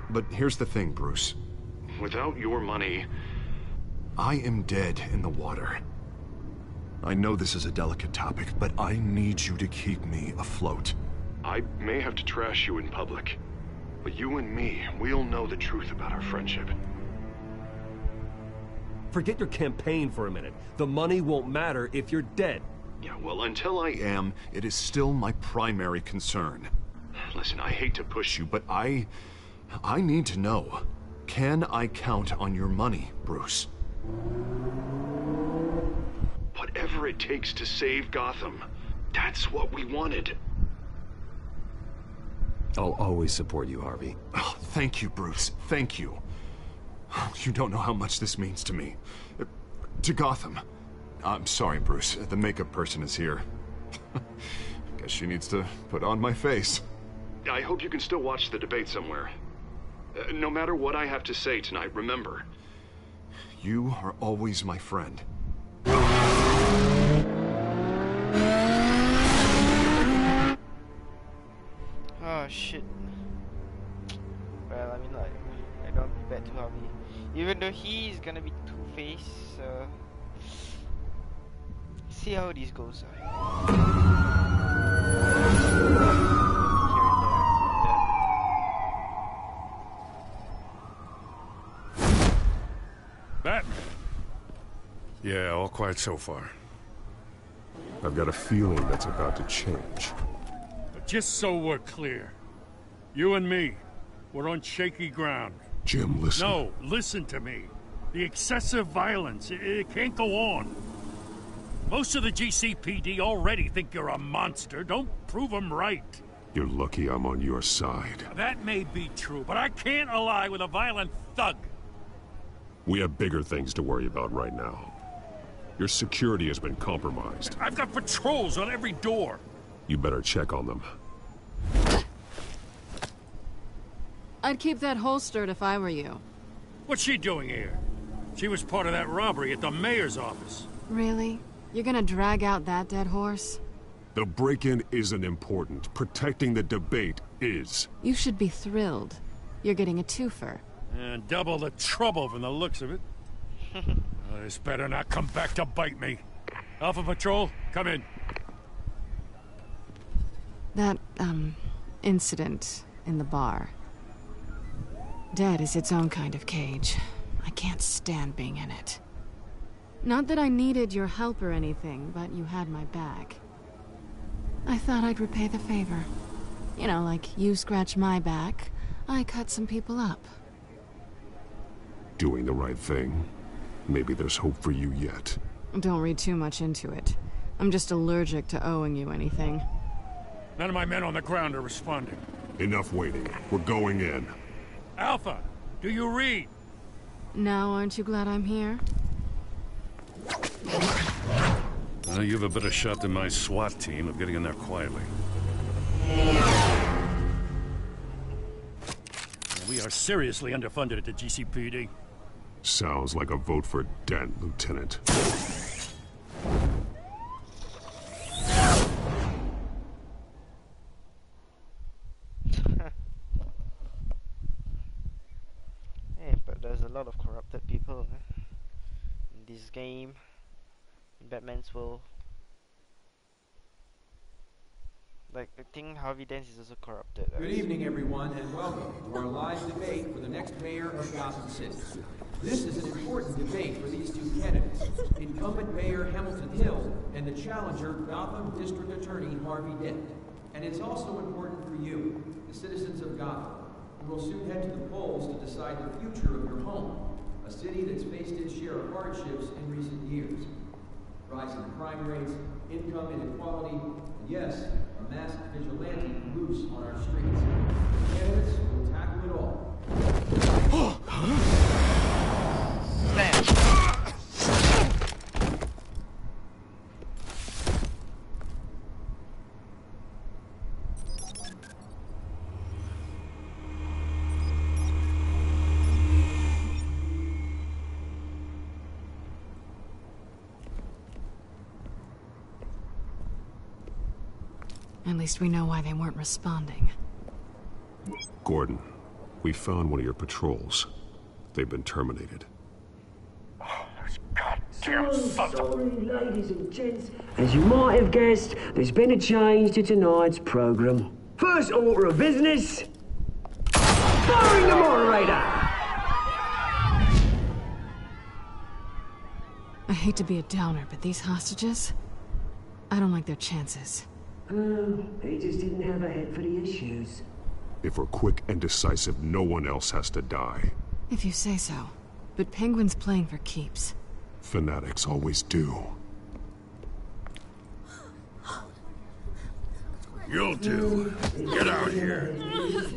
But here's the thing, Bruce. Without your money, I am dead in the water. I know this is a delicate topic, but I need you to keep me afloat. I may have to trash you in public, but you and me, we'll know the truth about our friendship. Forget your campaign for a minute. The money won't matter if you're dead. Yeah, well, until I am, it is still my primary concern. Listen, I hate to push you, but I need to know. Can I count on your money, Bruce? Whatever it takes to save Gotham, that's what we wanted. I'll always support you, Harvey. Oh, thank you, Bruce. Thank you. You don't know how much this means to me. To Gotham. I'm sorry, Bruce. The makeup person is here. Guess she needs to put on my face. I hope you can still watch the debate somewhere. No matter what I have to say tonight, remember, you are always my friend. Oh shit. Well, I mean, like, I don't bet too Harvey. Even though he's gonna be Two-Face, see how this goes. Batman. Yeah, all quiet so far. I've got a feeling that's about to change. But just so we're clear, you and me, we're on shaky ground. Jim, listen. No, listen to me. The excessive violence, it can't go on. Most of the GCPD already think you're a monster. Don't prove them right. You're lucky I'm on your side. That may be true, but I can't ally with a violent thug. We have bigger things to worry about right now. Your security has been compromised. I've got patrols on every door. You better check on them. I'd keep that holstered if I were you. What's she doing here? She was part of that robbery at the mayor's office. Really? You're gonna drag out that dead horse? The break-in isn't important. Protecting the debate is. You should be thrilled. You're getting a twofer. And double the trouble from the looks of it. This better not come back to bite me. Alpha Patrol, come in. That, incident in the bar. Dead is its own kind of cage. I can't stand being in it. Not that I needed your help or anything, but you had my back. I thought I'd repay the favor. You know, like you scratch my back, I cut some people up. Doing the right thing. Maybe there's hope for you yet. Don't read too much into it. I'm just allergic to owing you anything. None of my men on the ground are responding. Enough waiting. We're going in. Alpha, do you read? Now, aren't you glad I'm here? You have a better shot than my SWAT team of getting in there quietly. We are seriously underfunded at the GCPD. Sounds like a vote for Dent, Lieutenant. Hey, but there's a lot of corrupted people in this game, in Batman's world. Like, I think Harvey Dent is also corrupted. Good evening, everyone, and welcome to our live debate for the next mayor of Gotham City. This is an important debate for these two candidates, incumbent Mayor Hamilton Hill and the challenger Gotham District Attorney Harvey Dent. And it's also important for you, the citizens of Gotham, who will soon head to the polls to decide the future of your home, a city that's faced its share of hardships in recent years. Rising crime rates, income inequality, and yes, a masked vigilante loose on our streets. The candidates will tackle it all. At least we know why they weren't responding. Gordon, we found one of your patrols. They've been terminated. Sorry, ladies and gents. As you might have guessed, there's been a change to tonight's program. First order of business, firing the moderator! I hate to be a downer, but these hostages, I don't like their chances. He just didn't have a head for the issues. If we're quick and decisive, no one else has to die. If you say so. But Penguin's playing for keeps. Fanatics always do. You'll do. Get out here.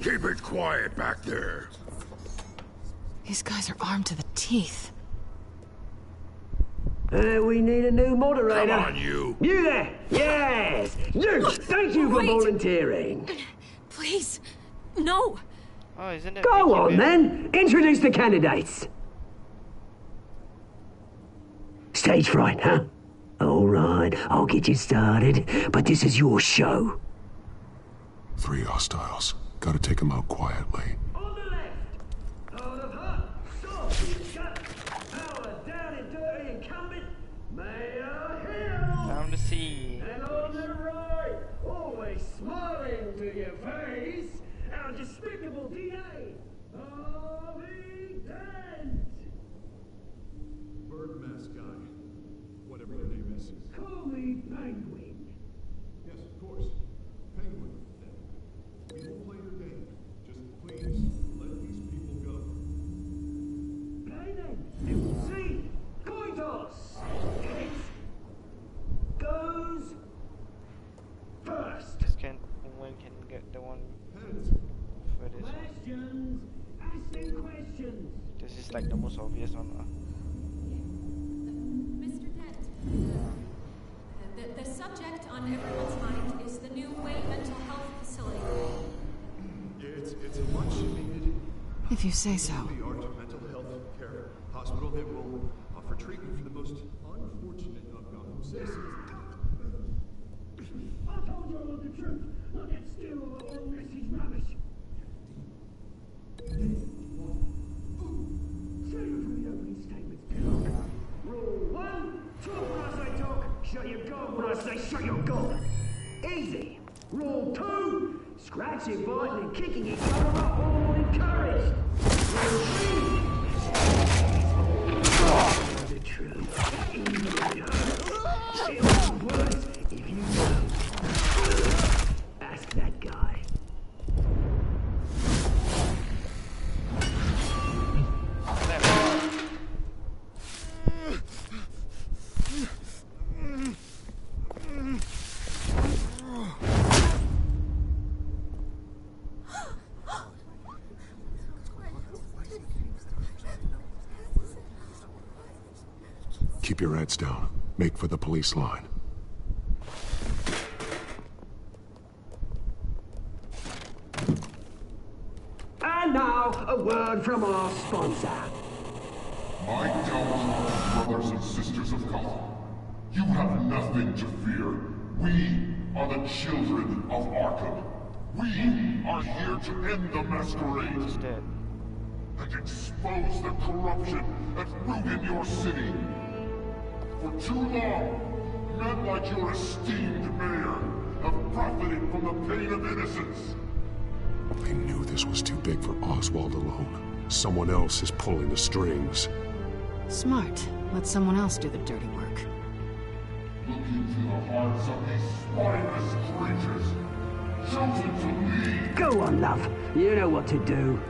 Keep it quiet back there. These guys are armed to the teeth. We need a new moderator. Come on, you. You there! Yes! You! Thank you for volunteering. Please. No. Oh, isn't it? Go on, then. Introduce the candidates. Stage fright, huh? All right, I'll get you started, but this is your show. 3 hostiles. Gotta take them out quietly. On the left, out of her, soft, shut, power down and dirty incumbent, Mayor Hill. Down to see. And on the right, always smiling to your face, our despicable DA, Harvey Dent. Bird mask guy. Whatever your name is. Call me Penguin. Yes, of course. Penguin. We won't play your game. Just please let these people go. Play then. And we'll see. Coin toss. It goes first. When can get the one Heads. for this one? Questions. Ask them questions. This is like the most obvious one. Mr. Dent, the subject on everyone's mind is the new Wayne Mental Health Facility. It's a much needed If you say so. state-of-the-art mental health care hospital that will offer treatment for the most unfortunate of Gotham citizens. I told you all the truth. Not that still all this is rubbish. Say it from the opening statements, Bill. Rule 1, talk when I say talk, shut your gob when I say shut your gob. Easy. Rule 2, scratching, biting and kicking each other up all encouraged. Rule 3, the truth. Even though it hurts. It'll be worse if you don't. Ask that guy. Keep your heads down. Make for the police line. And now, a word from our sponsor. My Telltale brothers and sisters of Gotham, you have nothing to fear. We are the children of Arkham. We are here to end the masquerade and expose the corruption that ruined your city. For too long, men like your esteemed mayor have profited from the pain of innocence. They knew this was too big for Oswald alone. Someone else is pulling the strings. Smart. Let someone else do the dirty work. Look into the hearts of these spineless creatures, chosen to lead. Go on, love. You know what to do.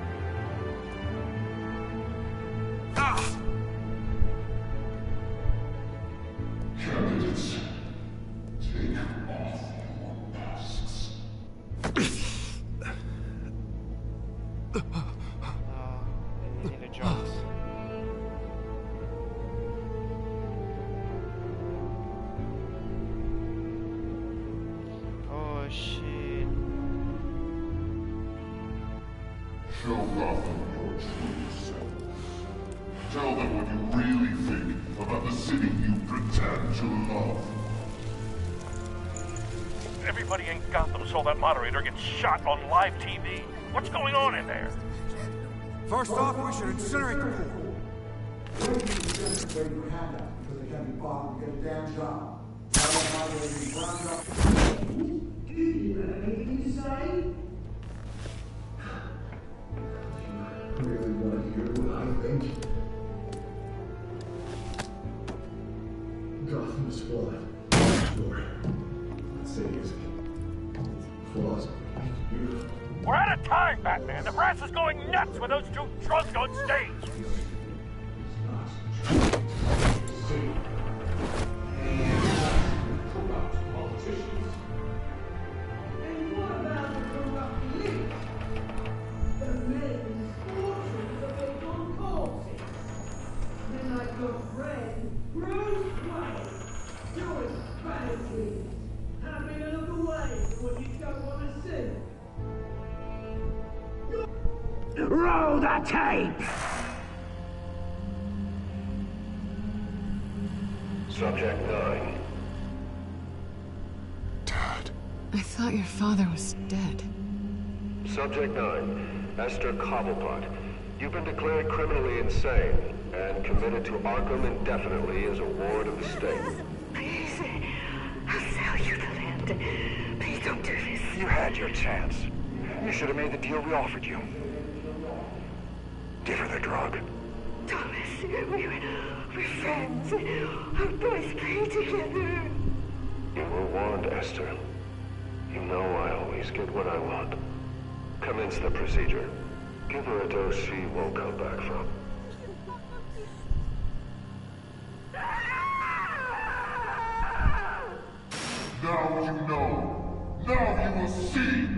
Candidates, take off your masks. In the jobs. Oh shit. Show Gotham your true selves. Tell them what you really think about the city you pretend to love. Everybody in Gotham saw that moderator get shot on live TV. What's going on in there? First off, we should incinerate the pool. Really want to hear what I think? Gotham is flawed. Sure. Let's say it's flaws make it beautiful. We're out of time, Batman. The brass is going nuts with those two drunks on stage. Roll the tape! Subject 9. Dad. I thought your father was dead. Subject 9, Esther Cobblepot. You've been declared criminally insane and committed to Arkham indefinitely as a ward of the state. Please, I'll sell you the land. Please don't do this. You had your chance. You should have made the deal we offered you. Give her the drug. Thomas, we're friends. Our boys play together. You were warned, Esther. You know I always get what I want. Commence the procedure. Give her a dose she won't come back from. Now you know. Now you will see.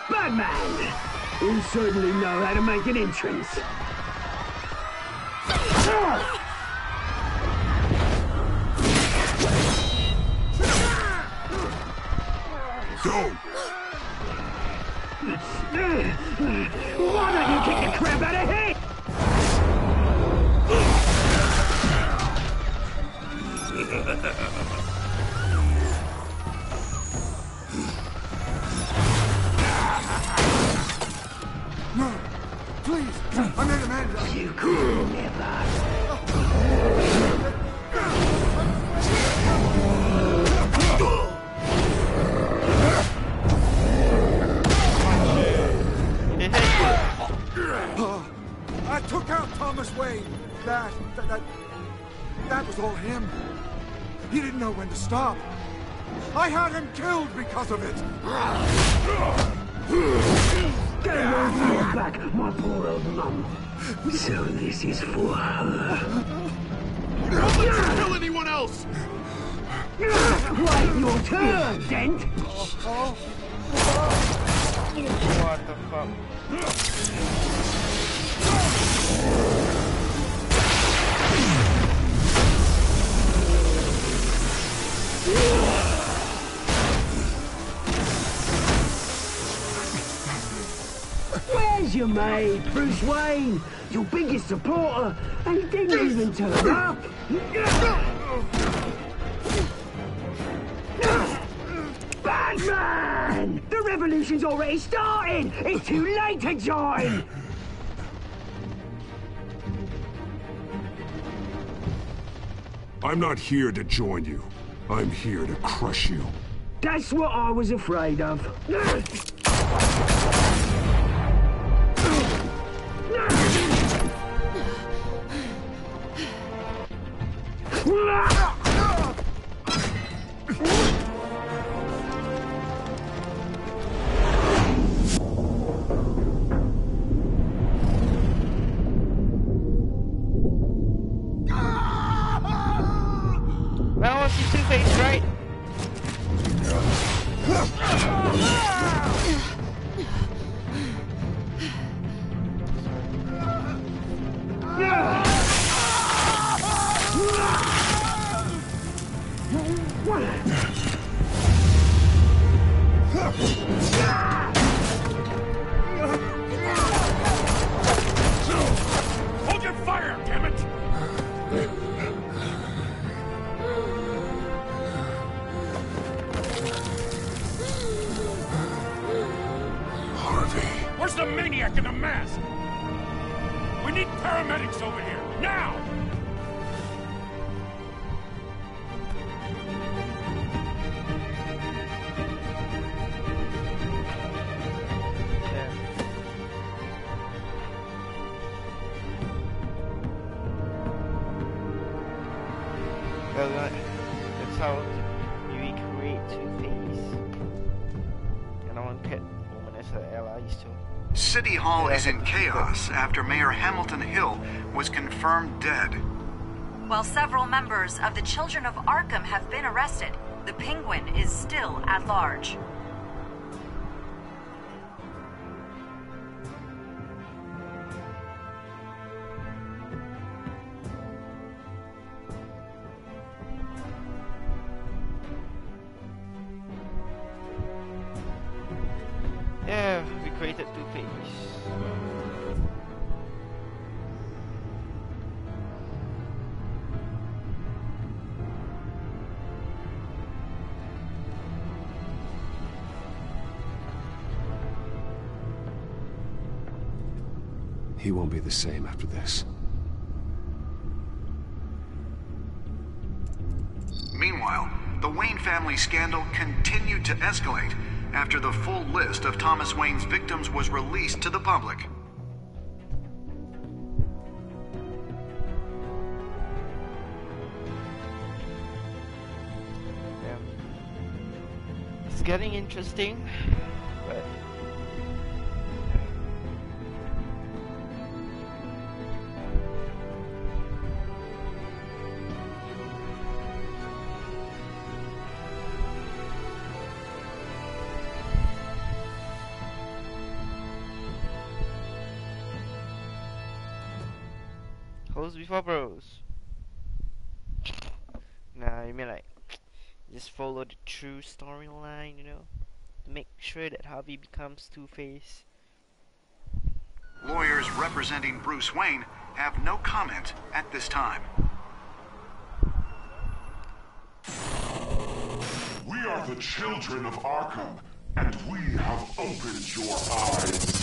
Batman! You certainly know how to make an entrance. Go! Why don't you kick the crap out of here? No, please, I made Amanda. You could never. I took out Thomas Wayne. That was all him. He didn't know when to stop. I had him killed because of it. Get your fear back, my poor old mum. So this is for her. You won't let you kill anyone else! Wait your turn, Dent! What the fuck? Where's your mate, Bruce Wayne? Your biggest supporter, and he didn't even turn up. Batman! The revolution's already started! It's too late to join! I'm not here to join you. I'm here to crush you. That's what I was afraid of. Well, she's Two-Face, right? We need paramedics over here, now! Well, that's how you recreate Two-Face. And I want Catwoman as her allies too. City Hall is in chaos after Mayor Hamilton Hill was confirmed dead. While several members of the Children of Arkham have been arrested, the Penguin is still at large. Yeah, we created Two-Face. He won't be the same after this. Meanwhile, the Wayne family scandal continued to escalate after the full list of Thomas Wayne's victims was released to the public. Yeah. It's getting interesting, but hoes before bros. Nah, you mean like just follow the true storyline, you know? To make sure that Harvey becomes Two-Face. Lawyers representing Bruce Wayne have no comment at this time. We are the children of Arkham, and we have opened your eyes.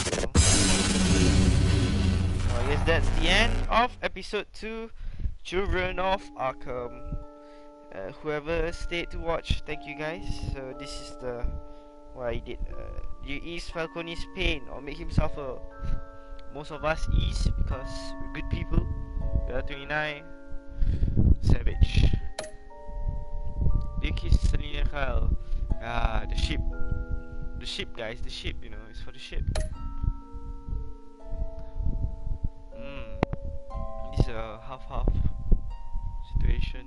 Well, I guess that's the end of episode 2, Children of Arkham. Whoever stayed to watch, thank you guys. So this is the what I did. You ease Falcone's pain or make him suffer. Most of us ease because we're good people. We are 29. Savage. Big kiss Selina Kyle. Ah, the ship. The ship, guys. The ship, you know. It's for the ship. This is a half-half situation.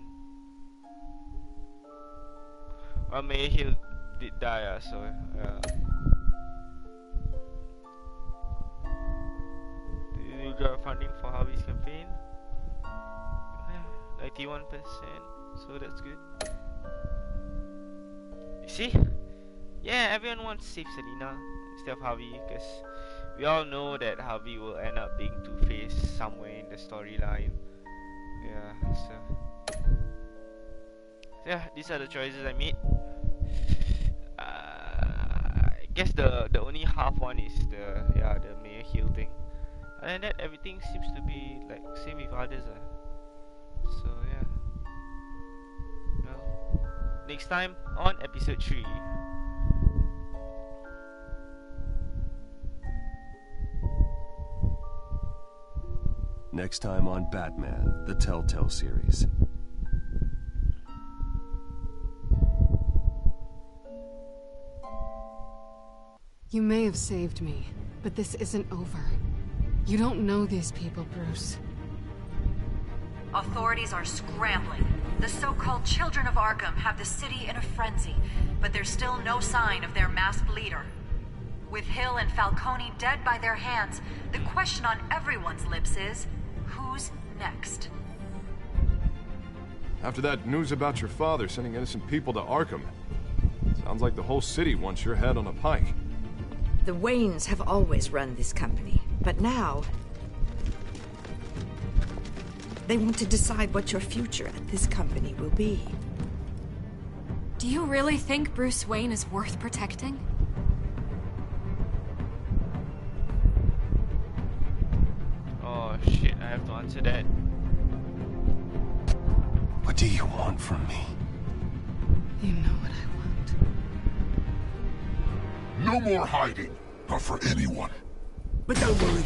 Well, Mayor Hill did die, so we got funding for Harvey's campaign. 91%, so that's good. You see? Yeah, everyone wants to save Selina instead of Harvey, because we all know that Harvey will end up being Two-Face somewhere in the storyline. Yeah, so yeah, these are the choices I made. I guess the only half one is the Mayor Hill thing. Other than that, everything seems to be like same with others. So yeah. Well, next time on episode 3. Next time on Batman, the Telltale series. You may have saved me, but this isn't over. You don't know these people, Bruce. Authorities are scrambling. The so-called Children of Arkham have the city in a frenzy, but there's still no sign of their masked leader. With Hill and Falcone dead by their hands, the question on everyone's lips is, who's next? After that news about your father sending innocent people to Arkham, sounds like the whole city wants your head on a pike. The Waynes have always run this company, but now they want to decide what your future at this company will be. Do you really think Bruce Wayne is worth protecting? Oh have to answer that. What do you want from me? You know what I want. No more hiding. Not for anyone. But don't worry.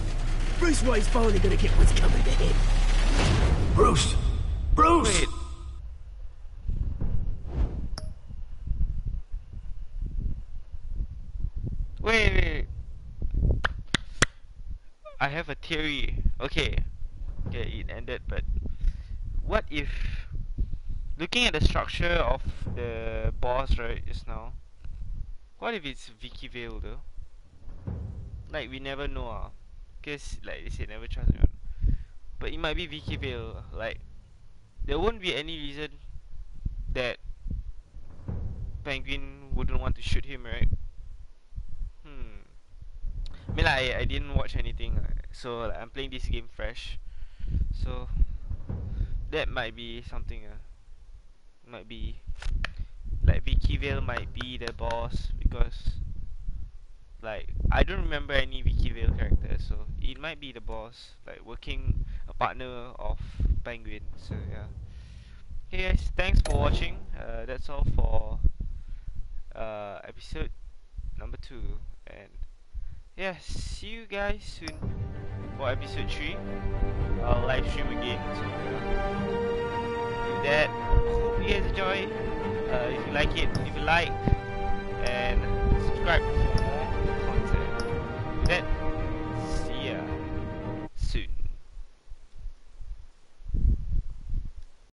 Bruce Wayne's finally gonna get what's coming to him. Bruce! Bruce! Wait. Wait. I have a theory. Okay, it ended, but what if, looking at the structure of the boss right just now, what if it's Vicky Vale though? Like, we never know, cause like they say, never trust anyone. But it might be Vicky Vale. Like, there won't be any reason that Penguin wouldn't want to shoot him, right? I mean, like, I didn't watch anything, so like, I'm playing this game fresh. So that might be something. Might be like Vicky Vale might be the boss, because like I don't remember any Vicky Vale characters, so it might be the boss, like working a partner of Penguin. So yeah. Okay guys, thanks for watching. That's all for episode number 2, and yeah, see you guys soon for episode 3. I'll live stream again. So with that, hope you guys enjoy. If you like it, leave a like and subscribe for more.